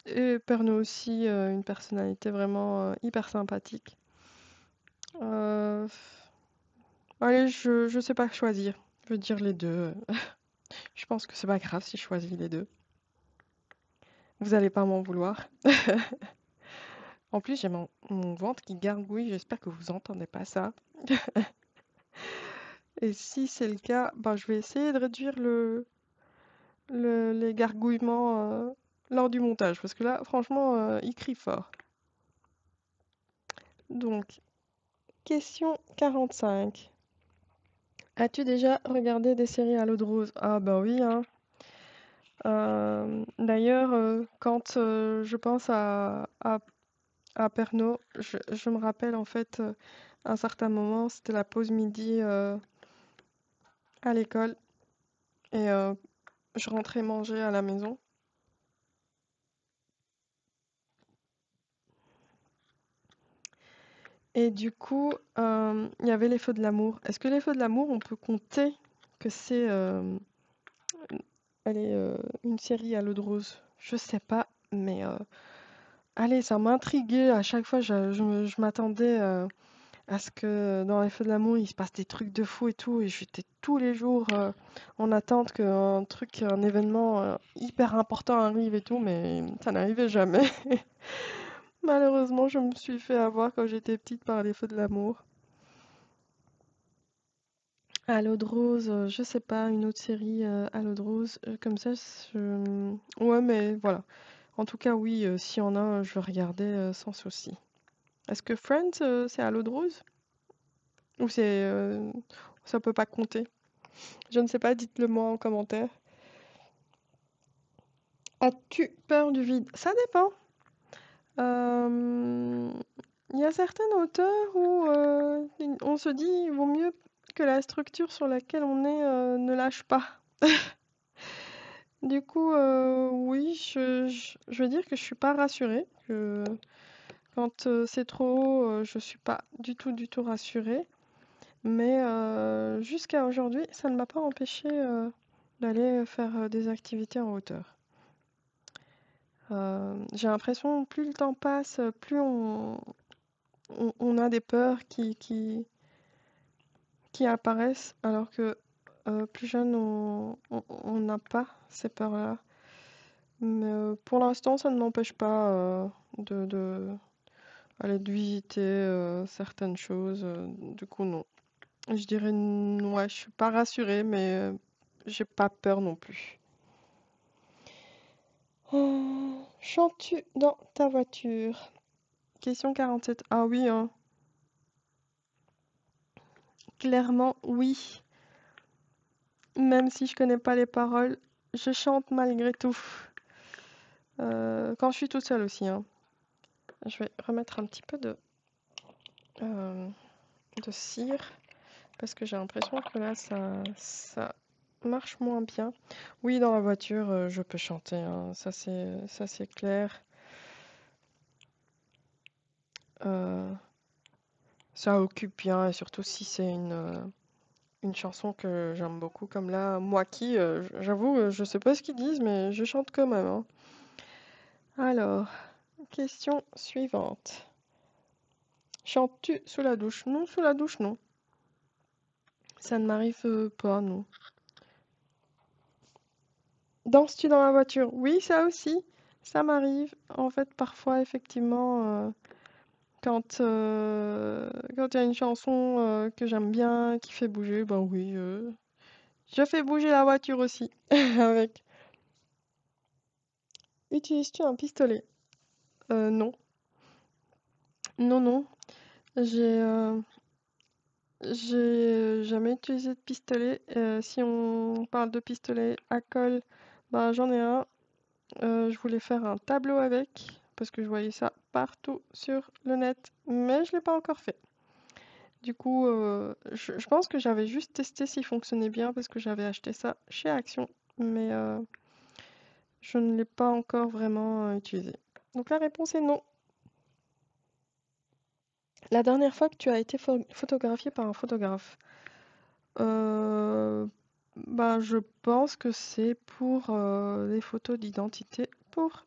Et Pernod aussi, une personnalité vraiment hyper sympathique. Euh, Allez, je sais pas choisir. Je veux dire les deux. Je pense que c'est pas grave si je choisis les deux. Vous allez pas m'en vouloir. En plus, j'ai mon ventre qui gargouille. J'espère que vous entendez pas ça. Et si c'est le cas, ben, je vais essayer de réduire les gargouillements lors du montage. Parce que là, franchement, il crie fort. Donc, question 45. As-tu déjà regardé des séries à l'eau de rose? Ah bah oui, hein. D'ailleurs, quand je pense à Pernod, je me rappelle en fait, à un certain moment, c'était la pause midi à l'école et je rentrais manger à la maison. Et du coup, il y avait les Feux de l'amour. Est-ce que les Feux de l'amour, on peut compter que c'est allez, une série à l'eau de rose? Je sais pas, mais allez, ça m'intriguait. À chaque fois, je m'attendais à ce que dans les Feux de l'amour, il se passe des trucs de fou et tout. Et j'étais tous les jours en attente qu'un truc, un événement hyper important arrive et tout, mais ça n'arrivait jamais. Malheureusement, je me suis fait avoir quand j'étais petite par les Feux de l'amour. À l'eau de rose, je sais pas, une autre série à l'eau de rose, comme ça, ouais, mais voilà. En tout cas, oui, s'il y en a un, je vais regarder sans souci. Est-ce que Friends, c'est à l'eau de rose? Ou ça peut pas compter? Je ne sais pas, dites-le moi en commentaire. As-tu peur du vide? Ça dépend. Euh, Il y a certaines hauteurs où on se dit il vaut mieux que la structure sur laquelle on est ne lâche pas. Du coup, oui, je veux dire que je suis pas rassurée. Quand c'est trop haut, je suis pas du tout rassurée. Mais jusqu'à aujourd'hui, ça ne m'a pas empêché d'aller faire des activités en hauteur. J'ai l'impression, plus le temps passe, plus on a des peurs qui apparaissent, alors que plus jeune, on n'a pas ces peurs-là. Mais pour l'instant, ça ne m'empêche pas de visiter certaines choses. Du coup, non. Je dirais, ouais, je suis pas rassurée, mais j'ai pas peur non plus. Chantes-tu dans ta voiture? Question 47. Ah oui, hein. Clairement, oui. Même si je connais pas les paroles, je chante malgré tout. Quand je suis toute seule aussi, hein. Je vais remettre un petit peu euh, de cire parce que j'ai l'impression que là, ça marche moins bien. Oui, dans la voiture, je peux chanter, hein. Ça c'est clair. Euh, Ça occupe bien et surtout si c'est une chanson que j'aime beaucoup, comme là, moi qui, j'avoue, je sais pas ce qu'ils disent, mais je chante quand même, hein. Alors, question suivante. Chantes-tu sous la douche? Non, sous la douche, non. Ça ne m'arrive pas, non. Danses-tu dans la voiture? Oui, ça aussi. Ça m'arrive. En fait, parfois, effectivement, quand il y a une chanson que j'aime bien, qui fait bouger, ben oui, je fais bouger la voiture aussi avec. Utilises-tu un pistolet? Non. Non, non. J'ai jamais utilisé de pistolet. Si on parle de pistolet à colle, ben j'en ai un. Je voulais faire un tableau avec parce que je voyais ça partout sur le net, mais je l'ai pas encore fait. Du coup, je pense que j'avais juste testé s'il fonctionnait bien parce que j'avais acheté ça chez Action, mais je ne l'ai pas encore vraiment utilisé. Donc la réponse est non. La dernière fois que tu as été photographié par un photographe, euh, ben, je pense que c'est pour des photos d'identité, pour,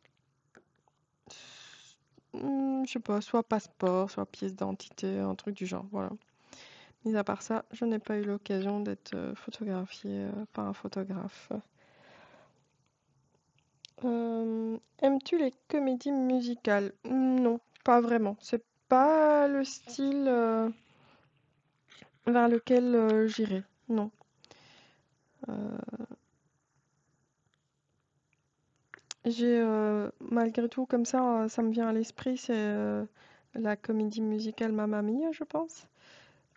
je sais pas, soit passeport, soit pièce d'identité, un truc du genre, voilà. Mis à part ça, je n'ai pas eu l'occasion d'être photographiée par un photographe. Aimes-tu les comédies musicales? Non, pas vraiment. C'est pas le style vers lequel j'irai. Non. Euh, malgré tout, comme ça me vient à l'esprit, c'est la comédie musicale Mamma Mia, je pense.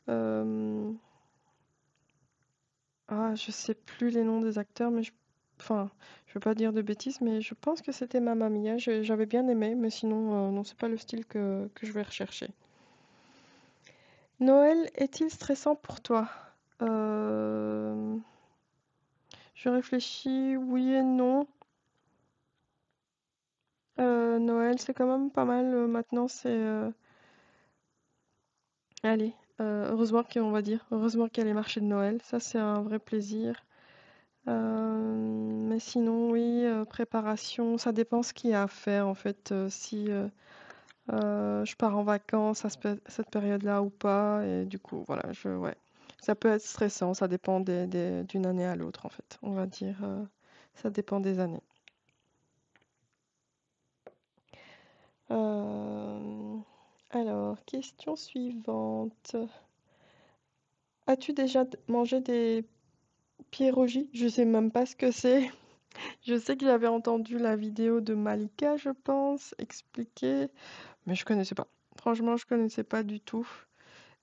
Euh, je sais plus les noms des acteurs, mais enfin, je veux pas dire de bêtises, mais je pense que c'était Mamma Mia. J'avais bien aimé, mais sinon, non, c'est pas le style que je vais rechercher. Noël est-il stressant pour toi? Euh, je réfléchis, oui et non. Noël, c'est quand même pas mal. Maintenant, allez, heureusement qu'on va dire, heureusement qu'il y a les marchés de Noël. Ça, c'est un vrai plaisir. Mais sinon, oui, préparation, ça dépend ce qu'il y a à faire en fait. Si je pars en vacances à cette période-là ou pas. Et du coup, voilà, ouais. Ça peut être stressant, ça dépend d'une année à l'autre en fait. On va dire, ça dépend des années. Euh, alors, question suivante. As-tu déjà mangé des pierogies? Je sais même pas ce que c'est. Je sais que j'avais entendu la vidéo de Malika, je pense, expliquer, mais je connaissais pas. Franchement, je connaissais pas du tout.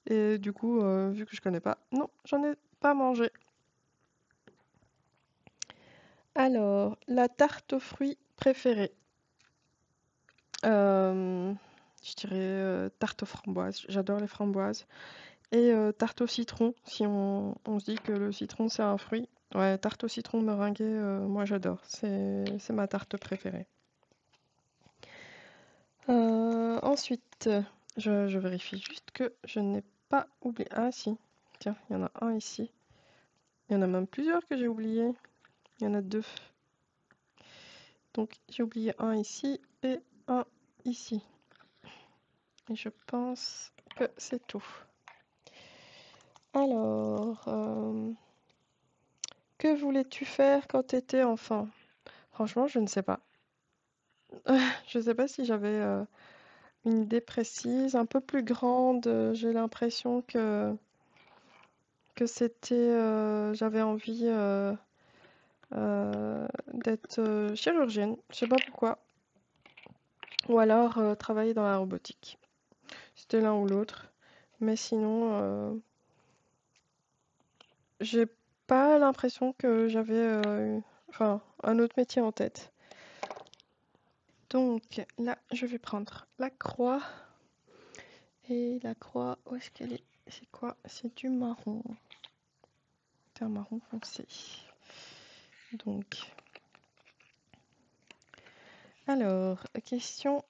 Et du coup, vu que je connais pas, non, j'en ai pas mangé. Alors, la tarte aux fruits préférée. Euh, je dirais tarte aux framboises. J'adore les framboises. Et tarte au citron, si on se dit que le citron c'est un fruit. Ouais, tarte au citron meringuée, moi j'adore. C'est ma tarte préférée. Ensuite, je vérifie juste que je n'ai pas oublié. Ah si, tiens, il y en a un ici. Il y en a même plusieurs que j'ai oubliés. Il y en a deux. Donc j'ai oublié un ici et un ici. Et je pense que c'est tout. Alors, que voulais-tu faire quand tu étais enfant? Franchement, je ne sais pas. Je ne sais pas si j'avais une idée précise, un peu plus grande. J'ai l'impression que c'était, j'avais envie d'être chirurgienne. Je sais pas pourquoi. Ou alors travailler dans la robotique. C'était l'un ou l'autre. Mais sinon, j'ai pas l'impression que j'avais enfin, un autre métier en tête. Donc là, je vais prendre la croix. Et la croix, où est-ce qu'elle est? C'est quoi? C'est du marron. C'est un marron foncé. Donc, alors, question.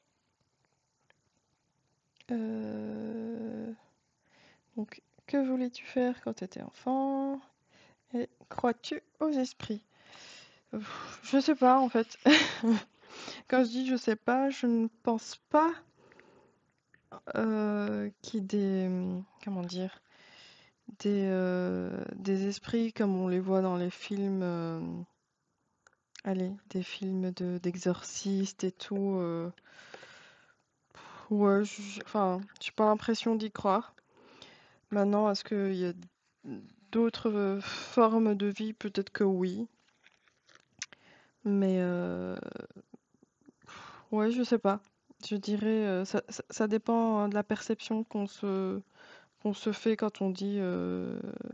Donc, que voulais-tu faire quand tu étais enfant? Et crois-tu aux esprits? Je sais pas en fait. Quand je dis je sais pas, je ne pense pas qu'il y ait des, comment dire, des esprits comme on les voit dans les films, allez, des films d'exorcistes et tout. Ouais, enfin, j'ai pas l'impression d'y croire. Maintenant, est-ce qu'il y a d'autres formes de vie? Peut-être que oui. Mais ouais, je sais pas. Je dirais, ça dépend hein, de la perception qu'on se fait quand on dit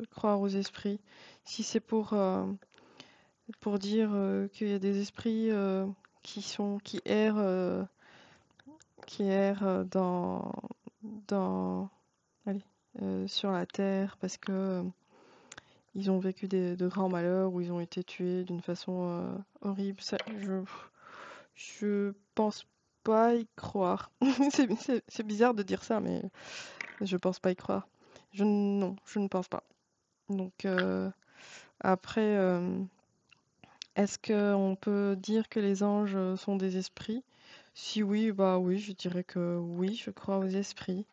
croire aux esprits. Si c'est pour dire qu'il y a des esprits qui errent dans, allez, sur la terre parce que ils ont vécu de grands malheurs ou ils ont été tués d'une façon horrible. Ça, je pense pas y croire. C'est bizarre de dire ça, mais je pense pas y croire. Non, je ne pense pas. Donc après, est-ce qu'on peut dire que les anges sont des esprits? Si oui, bah oui, je dirais que oui, je crois aux esprits.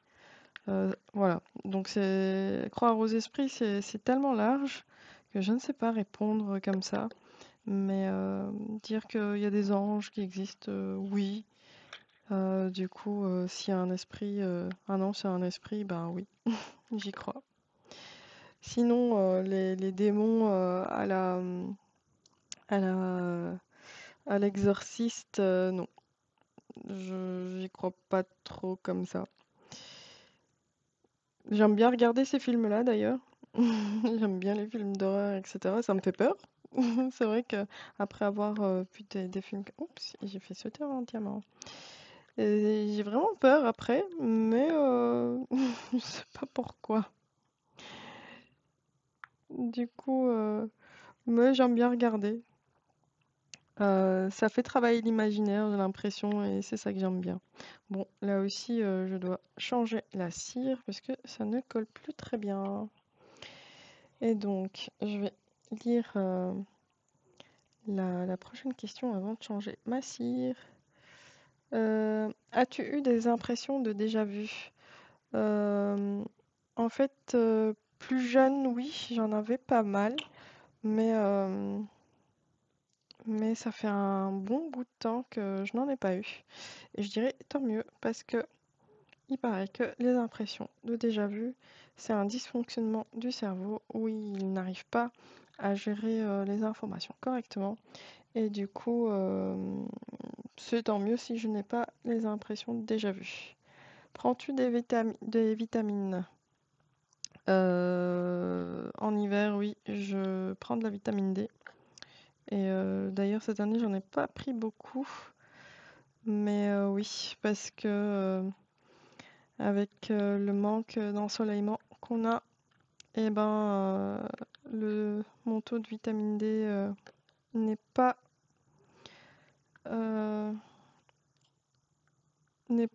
Voilà. Donc c'est croire aux esprits, c'est tellement large que je ne sais pas répondre comme ça. Mais dire qu'il y a des anges qui existent, oui. Du coup, s'il y a un esprit, un ange c'est un esprit, ben oui, j'y crois. Sinon, les démons à la, à l'exorciste, non, j'y crois pas trop comme ça. J'aime bien regarder ces films-là d'ailleurs. J'aime bien les films d'horreur, etc. Ça me fait peur. C'est vrai que après avoir vu des films, oups, j'ai fait sauter un diamant. Et j'ai vraiment peur après, mais je sais pas pourquoi. Du coup, mais j'aime bien regarder. Ça fait travailler l'imaginaire, j'ai l'impression, et c'est ça que j'aime bien. Bon, là aussi, je dois changer la cire parce que ça ne colle plus très bien. Et donc, je vais lire la prochaine question avant de changer ma cire. As-tu eu des impressions de déjà-vu? Euh, En fait, plus jeune, oui, j'en avais pas mal, mais, euh, mais ça fait un bon bout de temps que je n'en ai pas eu. Et je dirais tant mieux, parce que il paraît que les impressions de déjà-vu, c'est un dysfonctionnement du cerveau où il n'arrive pas à gérer les informations correctement. Et du coup, c'est tant mieux si je n'ai pas les impressions de déjà-vu. Prends-tu des vitamines? En hiver, oui, je prends de la vitamine D Et d'ailleurs, cette année, j'en ai pas pris beaucoup. Mais oui, parce que avec le manque d'ensoleillement qu'on a, et ben, mon taux de vitamine D n'est pas, euh, n'est-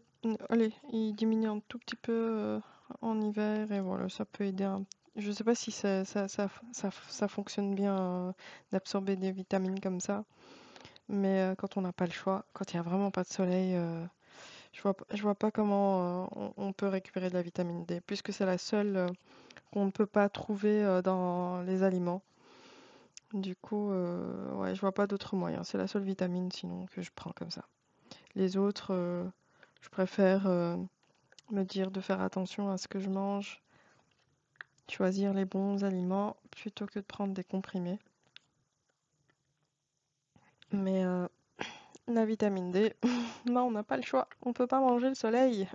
allez, il diminue un tout petit peu en hiver et voilà, ça peut aider Je sais pas si ça fonctionne bien d'absorber des vitamines comme ça, mais quand on n'a pas le choix, quand il n'y a vraiment pas de soleil, je vois pas comment on peut récupérer de la vitamine D, puisque c'est la seule qu'on ne peut pas trouver dans les aliments. Du coup, ouais, je vois pas d'autre moyen. C'est la seule vitamine sinon que je prends comme ça. Les autres, je préfère me dire de faire attention à ce que je mange, choisir les bons aliments plutôt que de prendre des comprimés. Mais la vitamine D, bah, on n'a pas le choix. On peut pas manger le soleil.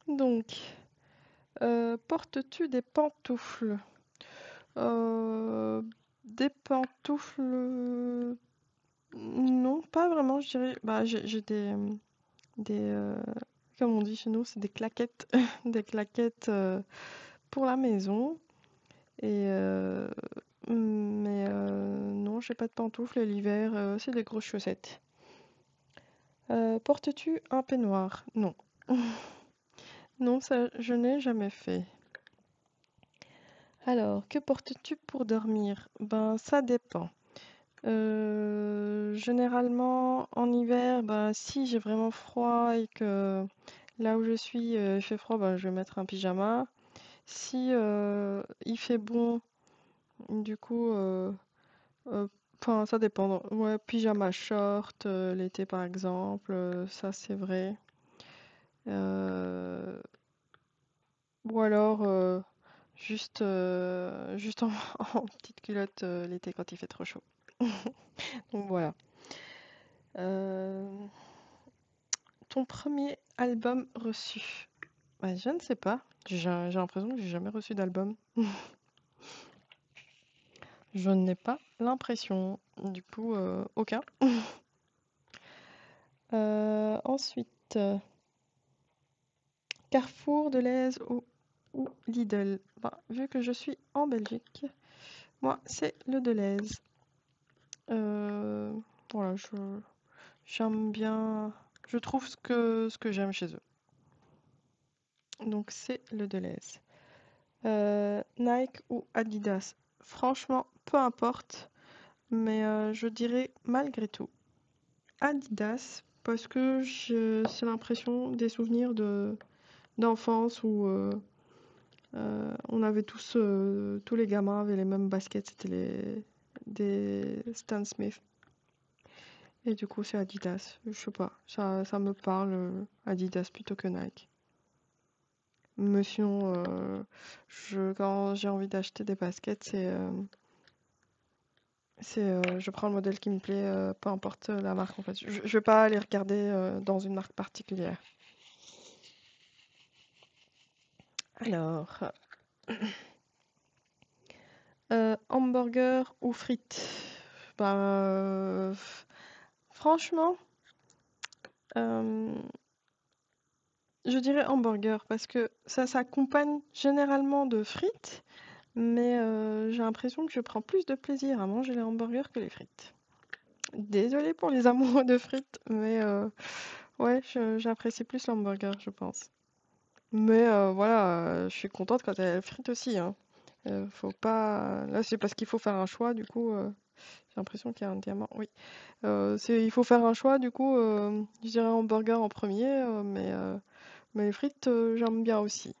Donc, portes-tu des pantoufles? Euh, des pantoufles, non, pas vraiment, je dirais. Bah, j'ai des comme on dit chez nous, c'est des claquettes, des claquettes pour la maison. Et mais non, j'ai pas de pantoufles et l'hiver, c'est des grosses chaussettes. Portes-tu un peignoir? Non. Non, ça, je n'ai jamais fait. Alors, que portes-tu pour dormir? Ben, ça dépend. Généralement, en hiver, ben, si j'ai vraiment froid et que là où je suis, il fait froid, ben, je vais mettre un pyjama. Si il fait bon, du coup, enfin, ça dépend. Ouais, pyjama short, l'été par exemple, ça c'est vrai. Euh, ou alors juste en, en petite culotte l'été quand il fait trop chaud. Donc voilà. Euh, Ton premier album reçu? Bah, je ne sais pas. J'ai l'impression que j'ai jamais reçu d'album. Je n'ai pas l'impression. Du coup, aucun. Ensuite, Carrefour, Delhaize ou Lidl. Bah, vu que je suis en Belgique, moi, c'est le Delhaize. Euh, voilà, j'aime bien. Je trouve ce que j'aime chez eux. Donc, c'est le Delhaize. Nike ou Adidas? Franchement, peu importe. Mais je dirais malgré tout Adidas parce que c'est l'impression des souvenirs d'enfance où on avait tous les gamins avaient les mêmes baskets, c'était des Stan Smith. Et du coup, c'est Adidas. Je sais pas, ça me parle Adidas plutôt que Nike. Mais sinon, quand j'ai envie d'acheter des baskets, je prends le modèle qui me plaît, peu importe la marque en fait. Je vais pas aller regarder dans une marque particulière. Alors, hamburger ou frites? Ben, franchement, euh, je dirais hamburger parce que ça s'accompagne généralement de frites, mais j'ai l'impression que je prends plus de plaisir à manger les hamburgers que les frites. Désolée pour les amoureux de frites, mais ouais, j'apprécie plus l'hamburger, je pense. Mais voilà, je suis contente quand elle frite aussi, hein. Faut pas. Là, c'est parce qu'il faut faire un choix, du coup, j'ai l'impression qu'il y a un diamant. Oui. Il faut faire un choix, du coup, je dirais hamburger en premier, mais les frites, j'aime bien aussi.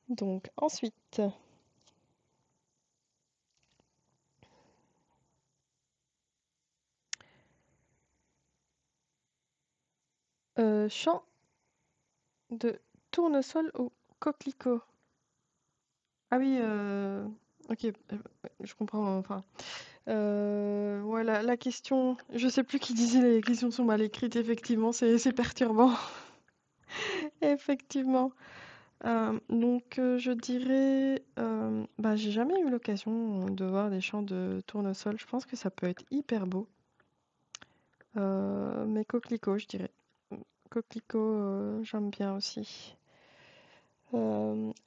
Donc, ensuite, chant de tournesol ou coquelicot. Ah oui, ok, je comprends, enfin. Ouais, la question, je sais plus qui disait les questions sont mal écrites, effectivement, c'est perturbant. Effectivement. Je dirais, bah, j'ai jamais eu l'occasion de voir des champs de tournesol. Je pense que ça peut être hyper beau. Mais coquelicot, je dirais. Coquelicot, j'aime bien aussi.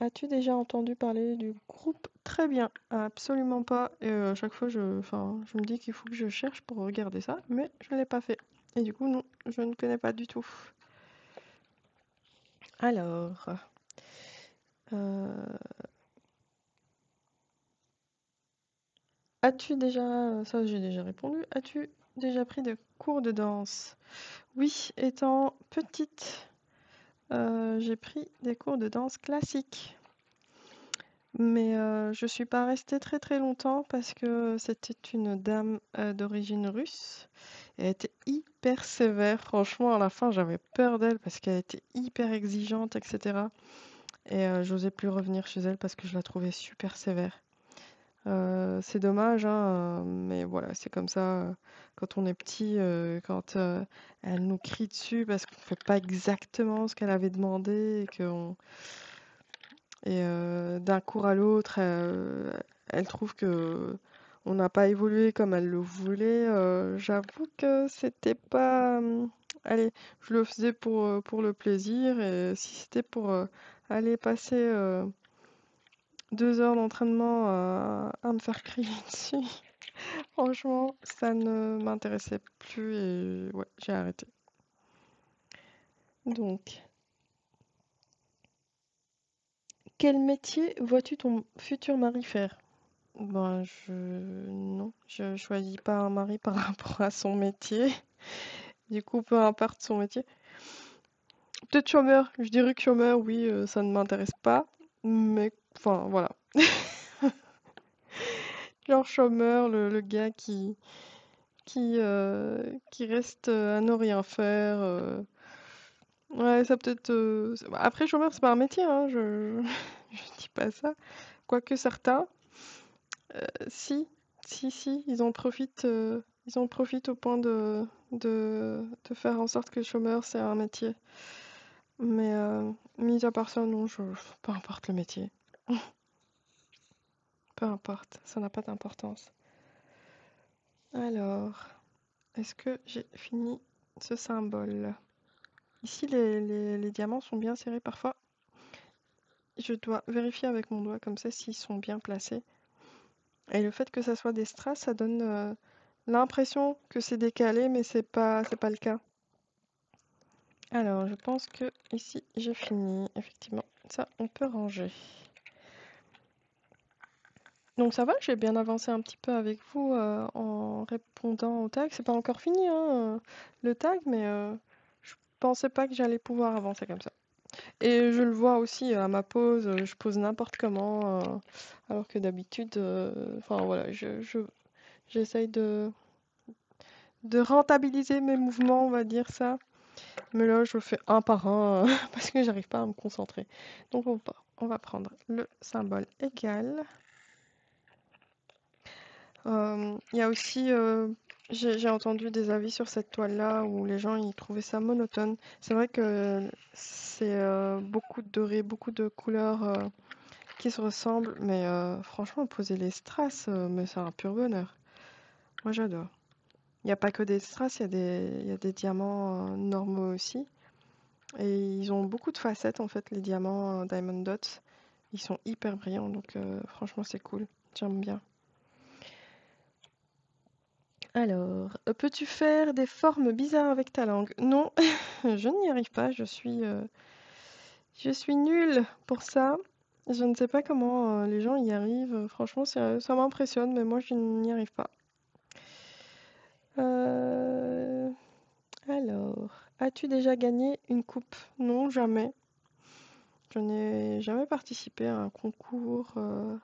As-tu déjà entendu parler du groupe? Très bien, absolument pas. Et à chaque fois, enfin, je me dis qu'il faut que je cherche pour regarder ça, mais je ne l'ai pas fait. Et du coup, non, je ne connais pas du tout. Alors, euh, as-tu déjà, ça j'ai déjà répondu, as-tu déjà pris des cours de danse? Oui, étant petite, j'ai pris des cours de danse classique. Mais je suis pas restée très très longtemps parce que c'était une dame d'origine russe. Elle était hyper sévère. Franchement, à la fin, j'avais peur d'elle parce qu'elle était hyper exigeante, etc. Et j'osais plus revenir chez elle parce que je la trouvais super sévère. C'est dommage, hein, mais voilà, c'est comme ça quand on est petit, quand elle nous crie dessus parce qu'on fait pas exactement ce qu'elle avait demandé et d'un cours à l'autre, elle trouve que on n'a pas évolué comme elle le voulait. J'avoue que c'était pas. Allez, je le faisais pour le plaisir et si c'était pour aller passer 2 heures d'entraînement à me faire crier dessus, franchement, ça ne m'intéressait plus et ouais, j'ai arrêté. Donc, quel métier vois-tu ton futur mari faire? Ben, non, je choisis pas un mari par rapport à son métier. Du coup, peu importe son métier. Peut-être chômeur, je dirais que chômeur, oui, ça ne m'intéresse pas. Mais, enfin, voilà. Genre chômeur, le gars qui reste à ne rien faire. Ouais, ça peut-être. Après, chômeur, c'est pas un métier, hein, je dis pas ça. Quoique certains. Si, si, ils en profitent au point de faire en sorte que le chômeur, c'est un métier. Mais mis à part ça, non, peu importe le métier. Peu importe, ça n'a pas d'importance. Alors, est-ce que j'ai fini ce symbole? Ici, les diamants sont bien serrés parfois. Je dois vérifier avec mon doigt comme ça s'ils sont bien placés. Et le fait que ça soit des strass, ça donne l'impression que c'est décalé, mais c'est pas le cas. Alors, je pense que ici j'ai fini. Effectivement, ça on peut ranger. Donc ça va, j'ai bien avancé un petit peu avec vous en répondant au tag. C'est pas encore fini le tag, mais je pensais pas que j'allais pouvoir avancer comme ça. Et je le vois aussi à ma pause, je pose n'importe comment, alors que d'habitude, enfin voilà, j'essaye de rentabiliser mes mouvements, on va dire ça. Mais là, je fais un par un parce que j'arrive pas à me concentrer. Donc on va prendre le symbole égal. Il y a aussi, j'ai entendu des avis sur cette toile-là où les gens ils trouvaient ça monotone. C'est vrai que c'est beaucoup de doré, beaucoup de couleurs qui se ressemblent, mais franchement, poser les strass, mais c'est un pur bonheur. Moi, j'adore. Il n'y a pas que des strass, il y a des diamants normaux aussi. Et ils ont beaucoup de facettes en fait, les diamants Diamond Dots. Ils sont hyper brillants, donc franchement c'est cool. J'aime bien. Alors, peux-tu faire des formes bizarres avec ta langue? Non, je n'y arrive pas. Je suis nulle pour ça. Je ne sais pas comment les gens y arrivent. Franchement, ça m'impressionne, mais moi je n'y arrive pas. Euh, Alors, as-tu déjà gagné une coupe? Non, jamais. Je n'ai jamais participé à un concours où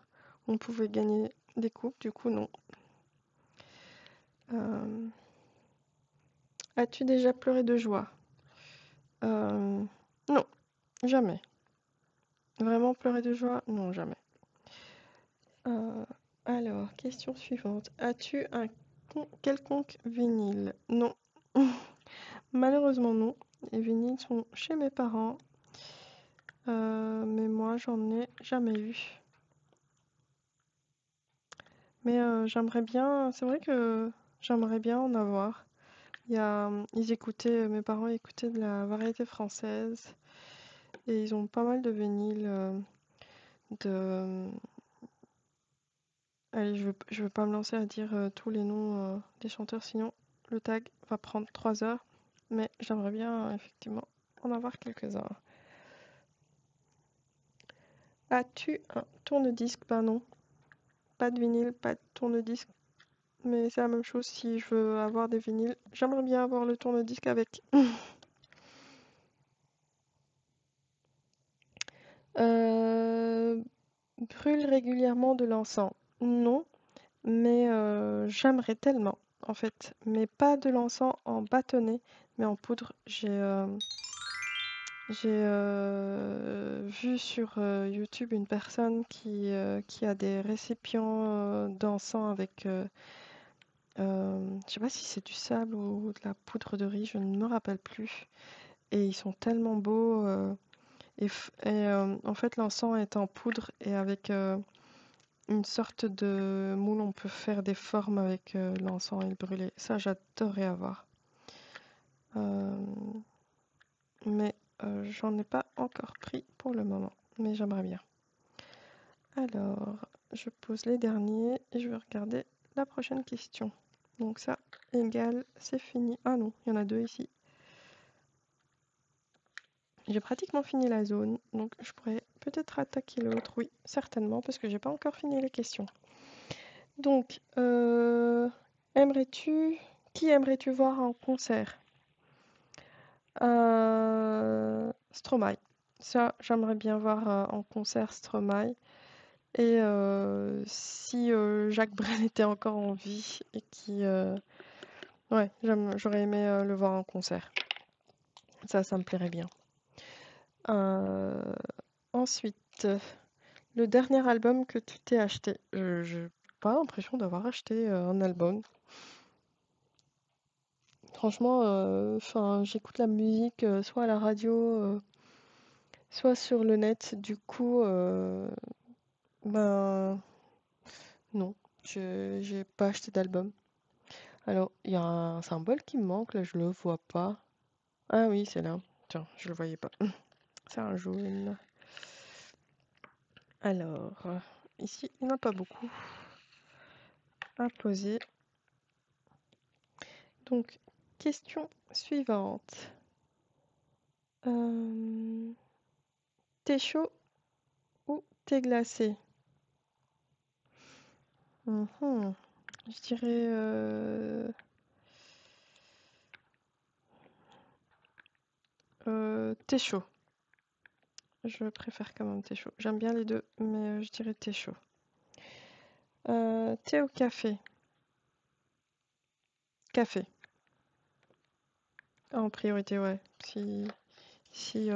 on pouvait gagner des coupes, du coup non. Euh, As-tu déjà pleuré de joie? Euh, Non, jamais. Vraiment pleurer de joie? Non, jamais. Euh, alors, question suivante. As-tu un quelconque vinyle? Non. Malheureusement non. Les vinyles sont chez mes parents. Mais moi, j'en ai jamais eu. Mais j'aimerais bien, c'est vrai que j'aimerais bien en avoir. Mes parents écoutaient de la variété française et ils ont pas mal de vinyles de... Allez, je veux pas me lancer à dire tous les noms des chanteurs, sinon le tag va prendre 3 heures. Mais j'aimerais bien effectivement en avoir quelques-uns. As-tu un tourne-disque? Bah non, pas de vinyle, pas de tourne-disque. Mais c'est la même chose si je veux avoir des vinyles. J'aimerais bien avoir le tourne-disque avec. Euh, Brûle régulièrement de l'encens. Non, mais j'aimerais tellement, en fait. Mais pas de l'encens en bâtonnet, mais en poudre. J'ai vu sur YouTube une personne qui a des récipients d'encens avec, je sais pas si c'est du sable ou de la poudre de riz, je ne me rappelle plus. Et ils sont tellement beaux. En fait, l'encens est en poudre et avec une sorte de moule, on peut faire des formes avec l'encens et le brûler. Ça, j'adorerais avoir. Euh, mais j'en ai pas encore pris pour le moment. Mais j'aimerais bien. Alors, je pose les derniers et je vais regarder la prochaine question. Donc ça, égal, c'est fini. Ah non, il y en a 2 ici. J'ai pratiquement fini la zone, donc je pourrais peut-être attaquer l'autre. Oui, certainement, parce que j'ai pas encore fini les questions. Donc, aimerais-tu, qui aimerais-tu voir en concert? Stromae. Ça, j'aimerais bien voir en concert Stromae. Et si Jacques Brel était encore en vie et qui, ouais, j'aurais aimé le voir en concert. Ça me plairait bien. Euh, Ensuite, le dernier album que tu t'es acheté. J'ai pas l'impression d'avoir acheté un album. Franchement, enfin, j'écoute la musique soit à la radio, soit sur le net. Du coup, ben non, j'ai pas acheté d'album. Alors, il y a un symbole qui me manque, là, je le vois pas. Ah oui, c'est là. Tiens, je le voyais pas. C'est un jaune. Alors, ici, il n'y en a pas beaucoup à poser. Donc, question suivante. Thé chaud ou thé glacé? Mhm. Je dirais thé chaud. Je préfère quand même thé chaud. J'aime bien les deux, mais je dirais thé chaud. Thé ou café? Café. En priorité, ouais. Si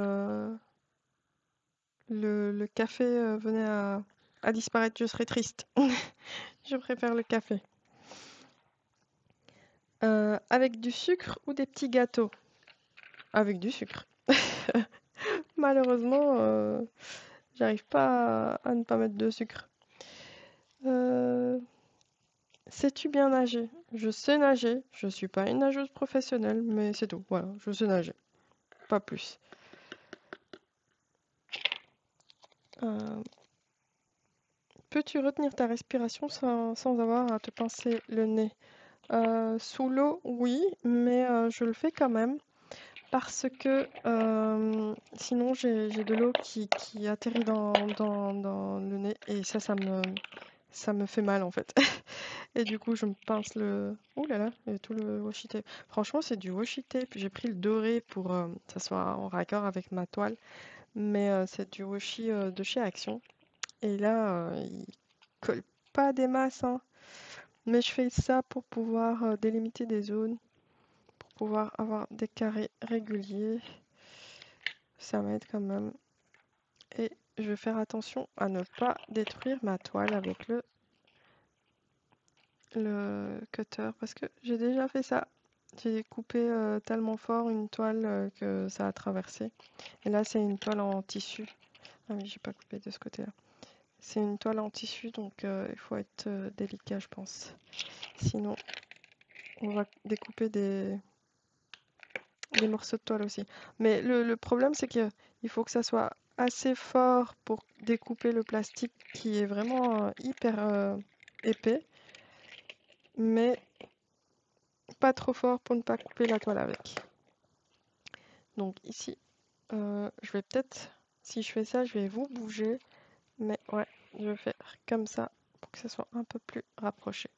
le café venait à disparaître, je serais triste. Je préfère le café. Avec du sucre ou des petits gâteaux? Avec du sucre. Malheureusement, j'arrive pas à ne pas mettre de sucre. Euh, Sais-tu bien nager? Je sais nager. Je suis pas une nageuse professionnelle, mais c'est tout. Voilà, je sais nager. Pas plus. Euh, Peux-tu retenir ta respiration sans avoir à te pincer le nez? Sous l'eau, oui, mais je le fais quand même parce que sinon j'ai de l'eau qui atterrit dans le nez et ça me fait mal en fait. Et du coup, je me pince le... Ouh là là, il y a tout le washi tape. Franchement, c'est du washi tape. J'ai pris le doré pour que ça soit en raccord avec ma toile. Mais c'est du washi de chez Action. Et là, il colle pas des masses, hein. Mais je fais ça pour pouvoir délimiter des zones, pour pouvoir avoir des carrés réguliers. Ça m'aide quand même. Et je vais faire attention à ne pas détruire ma toile avec le cutter parce que j'ai déjà fait ça. J'ai coupé tellement fort une toile que ça a traversé. Et là, c'est une toile en tissu. Ah oui, j'ai pas coupé de ce côté-là. C'est une toile en tissu, donc il faut être délicat, je pense. Sinon, on va découper des morceaux de toile aussi. Mais le problème, c'est qu'il faut que ça soit assez fort pour découper le plastique qui est vraiment hyper épais, mais pas trop fort pour ne pas couper la toile avec. Donc ici, je vais peut-être, si je fais ça, je vais vous bouger, mais ouais, je vais faire comme ça pour que ça soit un peu plus rapproché.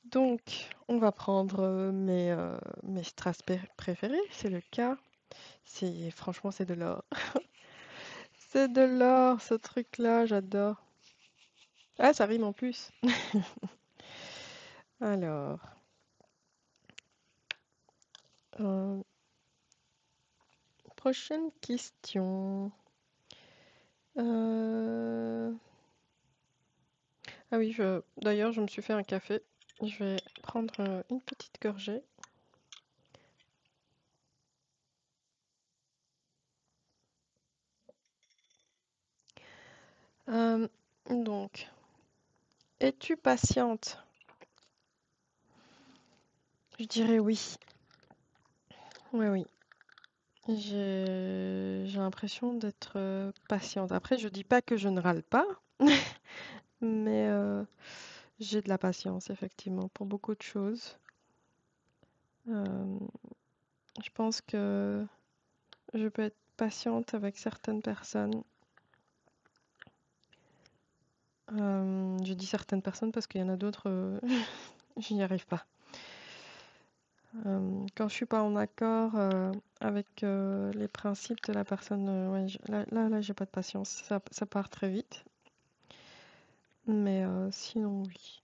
Donc, on va prendre mes strass préférés, c'est le cas. Franchement, c'est de l'or. C'est de l'or, ce truc-là, j'adore. Ah, ça rime en plus. Alors, euh, prochaine question. Euh, Ah oui, d'ailleurs, je me suis fait un café. Je vais prendre une petite gorgée. Euh, donc, es-tu patiente? Je dirais oui. Oui, oui. J'ai l'impression d'être patiente. Après, je dis pas que je ne râle pas, mais j'ai de la patience, effectivement, pour beaucoup de choses. Euh, je pense que je peux être patiente avec certaines personnes. Je dis certaines personnes parce qu'il y en a d'autres, je n'y arrive pas. Quand je suis pas en accord avec les principes de la personne, ouais, là, j'ai pas de patience. Ça part très vite. Mais sinon, oui.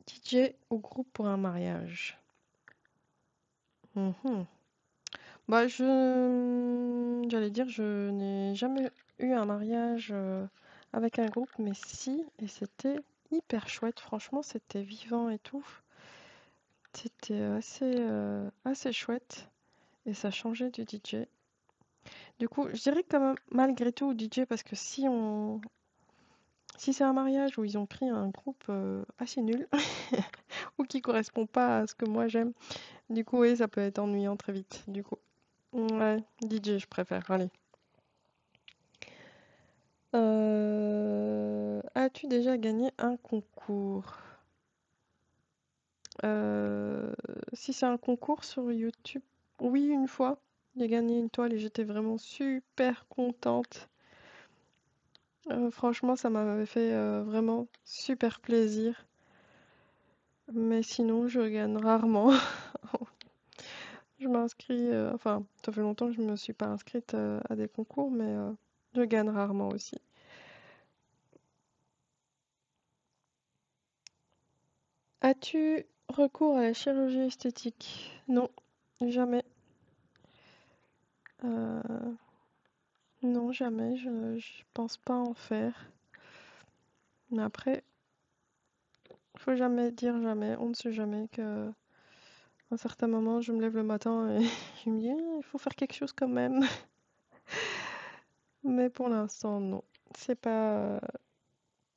DJ ou groupe pour un mariage? Mhm. Bah, j'allais dire, je n'ai jamais eu un mariage avec un groupe, mais si, et c'était hyper chouette. Franchement, c'était vivant et tout. C'était assez chouette et ça changeait du DJ. Du coup, je dirais quand même malgré tout DJ parce que si c'est un mariage où ils ont pris un groupe assez nul ou qui correspond pas à ce que moi j'aime, du coup, oui, ça peut être ennuyant très vite. Du coup, ouais, DJ, je préfère. Allez. As-tu déjà gagné un concours? Euh, Si c'est un concours sur YouTube, oui, une fois. J'ai gagné une toile et j'étais vraiment super contente. Franchement, ça m'avait fait vraiment super plaisir. Mais sinon, je gagne rarement. Je m'inscris, enfin, ça fait longtemps que je ne me suis pas inscrite à des concours, mais je gagne rarement aussi. As-tu recours à la chirurgie esthétique? Non, jamais. Euh, non, jamais. Je pense pas en faire. Mais après, faut jamais dire jamais. On ne sait jamais que à un certain moment, je me lève le matin et je me dis, il faut faire quelque chose quand même. Mais pour l'instant, non. C'est pas,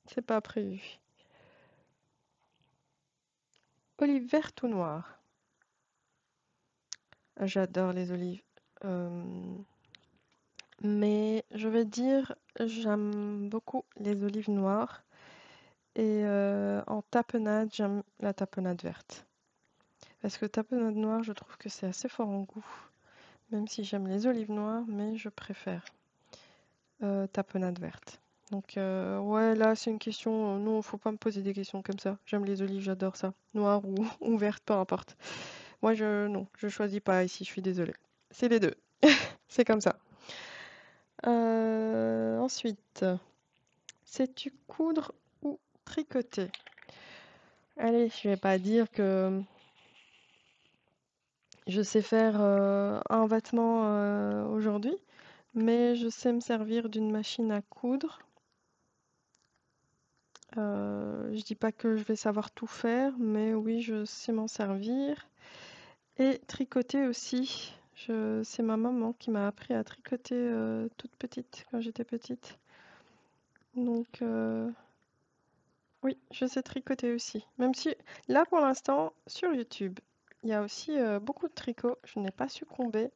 c'est pas prévu. Olive verte ou noire? J'adore les olives. Euh, mais je vais dire, j'aime beaucoup les olives noires. Et en tapenade, j'aime la tapenade verte. Parce que tapenade noire, je trouve que c'est assez fort en goût. Même si j'aime les olives noires, mais je préfère tapenade verte. Donc ouais, là c'est une question. Non, faut pas me poser des questions comme ça. J'aime les olives, j'adore ça. Noire ou, ou verte, peu importe. Moi, non, je choisis pas ici, je suis désolée. C'est les deux. C'est comme ça. Ensuite, sais-tu coudre ou tricoter? Allez, je vais pas dire que je sais faire un vêtement aujourd'hui, mais je sais me servir d'une machine à coudre. Je dis pas que je vais savoir tout faire, mais oui, je sais m'en servir. Et tricoter aussi. C'est ma maman qui m'a appris à tricoter toute petite, quand j'étais petite. Donc, oui, je sais tricoter aussi. Même si, là, pour l'instant, sur YouTube, il y a aussi beaucoup de tricot. Je n'ai pas succombé.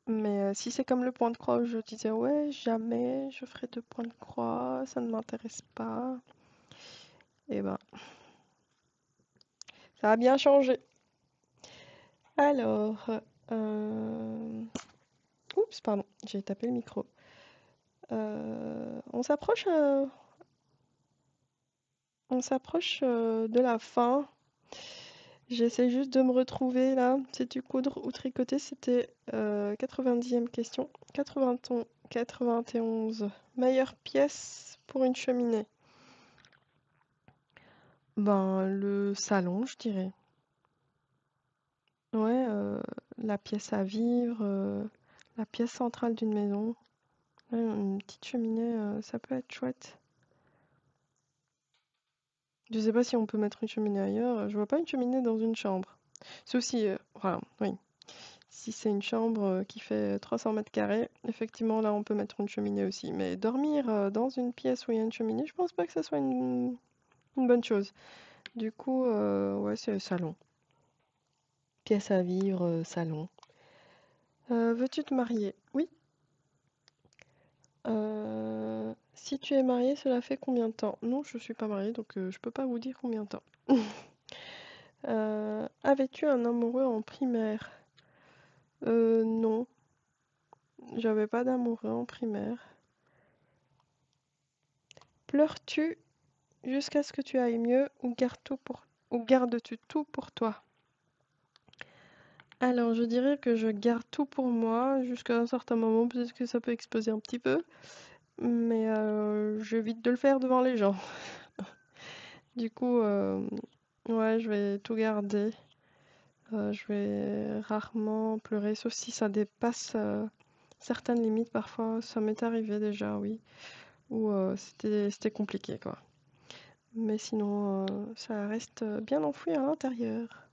Mais si c'est comme le point de croix où je disais, ouais, jamais je ferai de point de croix, ça ne m'intéresse pas. Et ben, ça a bien changé. Alors, euh, oups, pardon, j'ai tapé le micro. On s'approche de la fin. J'essaie juste de me retrouver là. Sais-tu coudre ou tricoter? C'était 90e question. 91. Meilleure pièce pour une cheminée. Ben, le salon, je dirais. Ouais, la pièce à vivre, la pièce centrale d'une maison. Ouais, une petite cheminée, ça peut être chouette. Je sais pas si on peut mettre une cheminée ailleurs. Je vois pas une cheminée dans une chambre. Sauf si, voilà, oui. Si c'est une chambre qui fait 300 mètres carrés, effectivement, là, on peut mettre une cheminée aussi. Mais dormir dans une pièce où il y a une cheminée, je pense pas que ça soit une bonne chose. Du coup, ouais, c'est le salon. Pièce à vivre, salon. Veux-tu te marier? Oui. Si tu es marié, cela fait combien de temps? Non, je suis pas mariée, donc je peux pas vous dire combien de temps. Avais-tu un amoureux en primaire? Non, j'avais pas d'amoureux en primaire. Pleures-tu jusqu'à ce que tu ailles mieux ou gardes-tu tout pour toi? Alors, je dirais que je garde tout pour moi jusqu'à un certain moment. Peut-être que ça peut exploser un petit peu, mais j'évite de le faire devant les gens. Du coup, ouais, je vais tout garder. Je vais rarement pleurer, sauf si ça dépasse certaines limites. Parfois, ça m'est arrivé déjà, oui, où c'était compliqué, quoi. Mais sinon, ça reste bien enfoui à l'intérieur.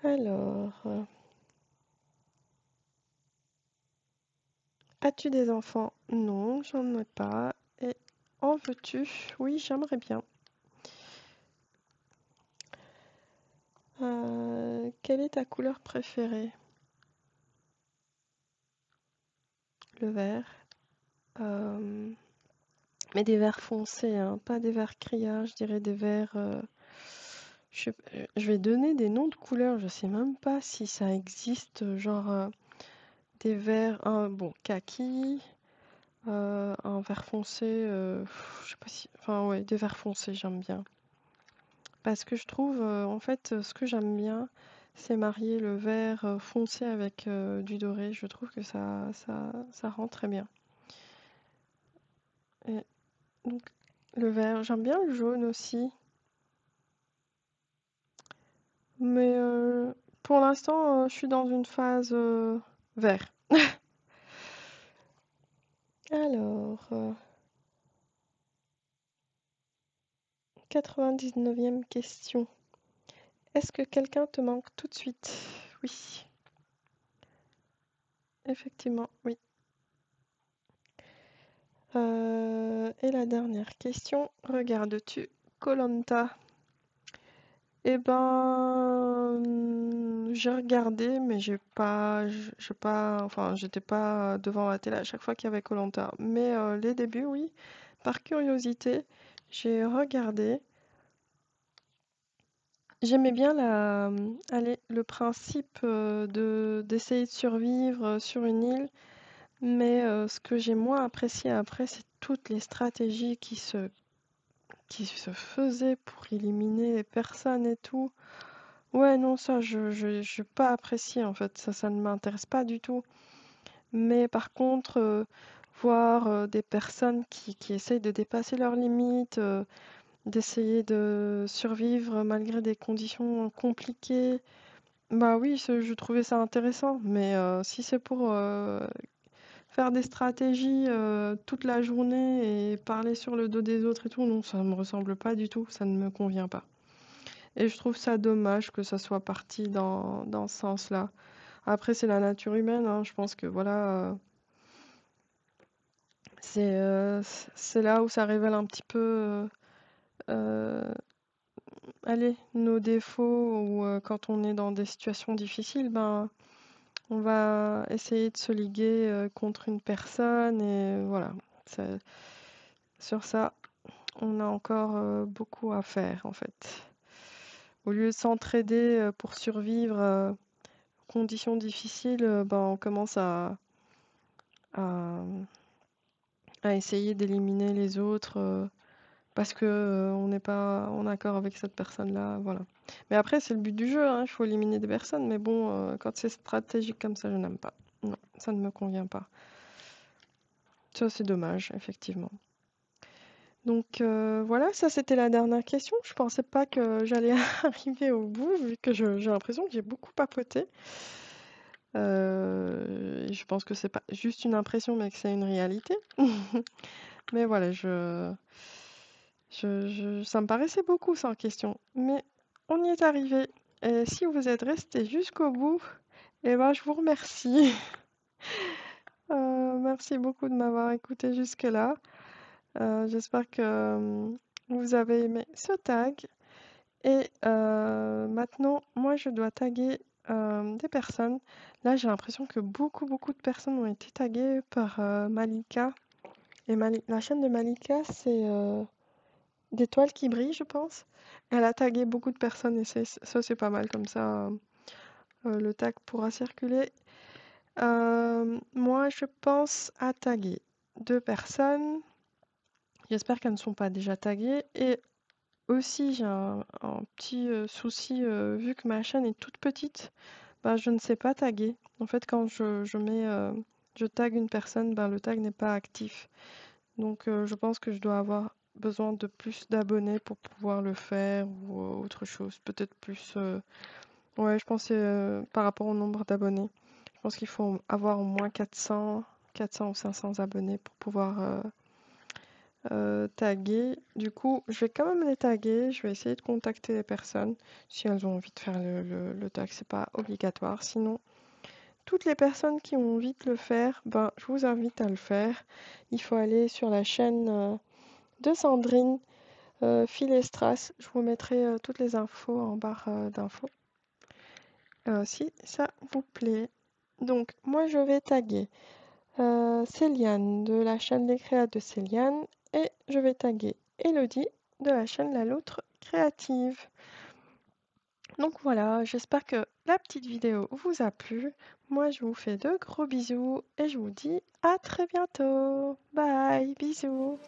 Alors, as-tu des enfants? Non, j'en ai pas. Et en veux-tu? Oui, j'aimerais bien. Quelle est ta couleur préférée? Le vert. Euh, mais des verts foncés, hein, pas des verts criards, je dirais des verts. Je vais donner des noms de couleurs, je sais même pas si ça existe, genre des verts, bon, kaki, un vert foncé, je sais pas si, enfin ouais, des verts foncés, j'aime bien. Parce que je trouve, en fait, ce que j'aime bien, c'est marier le vert foncé avec du doré. Je trouve que ça rend très bien. Et donc, le vert, j'aime bien le jaune aussi. Mais pour l'instant, je suis dans une phase vert. Alors, 99e question. Est-ce que quelqu'un te manque tout de suite? Oui, effectivement, oui. Et la dernière question, regardes-tu koh Eh ben, j'ai regardé, mais j'ai pas, enfin, j'étais pas devant la télé à chaque fois qu'il y avait koh. Mais les débuts, oui, par curiosité, j'ai regardé. J'aimais bien le principe d'essayer de survivre sur une île, mais ce que j'ai moins apprécié après, c'est toutes les stratégies qui se faisaient pour éliminer les personnes et tout. Ouais, non, ça, je pas apprécié en fait, ça ne m'intéresse pas du tout. Mais par contre, voir des personnes qui essayent de dépasser leurs limites, d'essayer de survivre malgré des conditions compliquées, bah oui, je trouvais ça intéressant. Mais si c'est pour faire des stratégies toute la journée et parler sur le dos des autres et tout, non, ça me ressemble pas du tout, ça ne me convient pas. Et je trouve ça dommage que ça soit parti dans ce sens-là. Après, c'est la nature humaine, hein. Je pense que voilà, c'est là où ça révèle un petit peu, allez, nos défauts ou quand on est dans des situations difficiles, ben, on va essayer de se liguer contre une personne et voilà. C'est- Sur ça, on a encore beaucoup à faire en fait. Au lieu de s'entraider pour survivre conditions difficiles, ben, on commence à, à essayer d'éliminer les autres parce que on n'est pas en accord avec cette personne-là, voilà. Mais après, c'est le but du jeu, hein, il faut éliminer des personnes, mais bon, quand c'est stratégique comme ça, je n'aime pas. Non, ça ne me convient pas. Ça, c'est dommage, effectivement. Donc voilà, ça c'était la dernière question. Je pensais pas que j'allais arriver au bout, vu que j'ai l'impression que j'ai beaucoup papoté. Et je pense que c'est pas juste une impression, mais que c'est une réalité. Mais voilà, ça me paraissait beaucoup sans question. Mais on y est arrivé. Et si vous êtes resté jusqu'au bout, eh ben, je vous remercie. Merci beaucoup de m'avoir écouté jusque-là. J'espère que vous avez aimé ce tag. Et maintenant, moi, je dois taguer des personnes. Là, j'ai l'impression que beaucoup de personnes ont été taguées par Malika. Et la chaîne de Malika, c'est des toiles qui brillent, je pense. Elle a tagué beaucoup de personnes et ça, c'est pas mal. Comme ça, le tag pourra circuler. Moi, je pense à taguer 2 personnes. J'espère qu'elles ne sont pas déjà taguées. Et aussi, j'ai un petit souci, vu que ma chaîne est toute petite, bah, je ne sais pas taguer. En fait, quand je tag une personne, ben, le tag n'est pas actif. Donc, je pense que je dois avoir besoin de plus d'abonnés pour pouvoir le faire ou autre chose. Peut-être plus. Ouais, je pense que c'est par rapport au nombre d'abonnés. Je pense qu'il faut avoir au moins 400 ou 500 abonnés pour pouvoir taguer. Du coup, je vais quand même les taguer. Je vais essayer de contacter les personnes si elles ont envie de faire le tag. C'est pas obligatoire. Sinon, toutes les personnes qui ont envie de le faire, ben, je vous invite à le faire. Il faut aller sur la chaîne de Sandrine Filestras. Je vous mettrai toutes les infos en barre d'infos si ça vous plaît. Donc, moi, je vais taguer Céliane de la chaîne des créas de Céliane et je vais taguer Elodie de la chaîne La Loutre Créative. Donc voilà, j'espère que la petite vidéo vous a plu. Moi, je vous fais de gros bisous et je vous dis à très bientôt. Bye, bisous.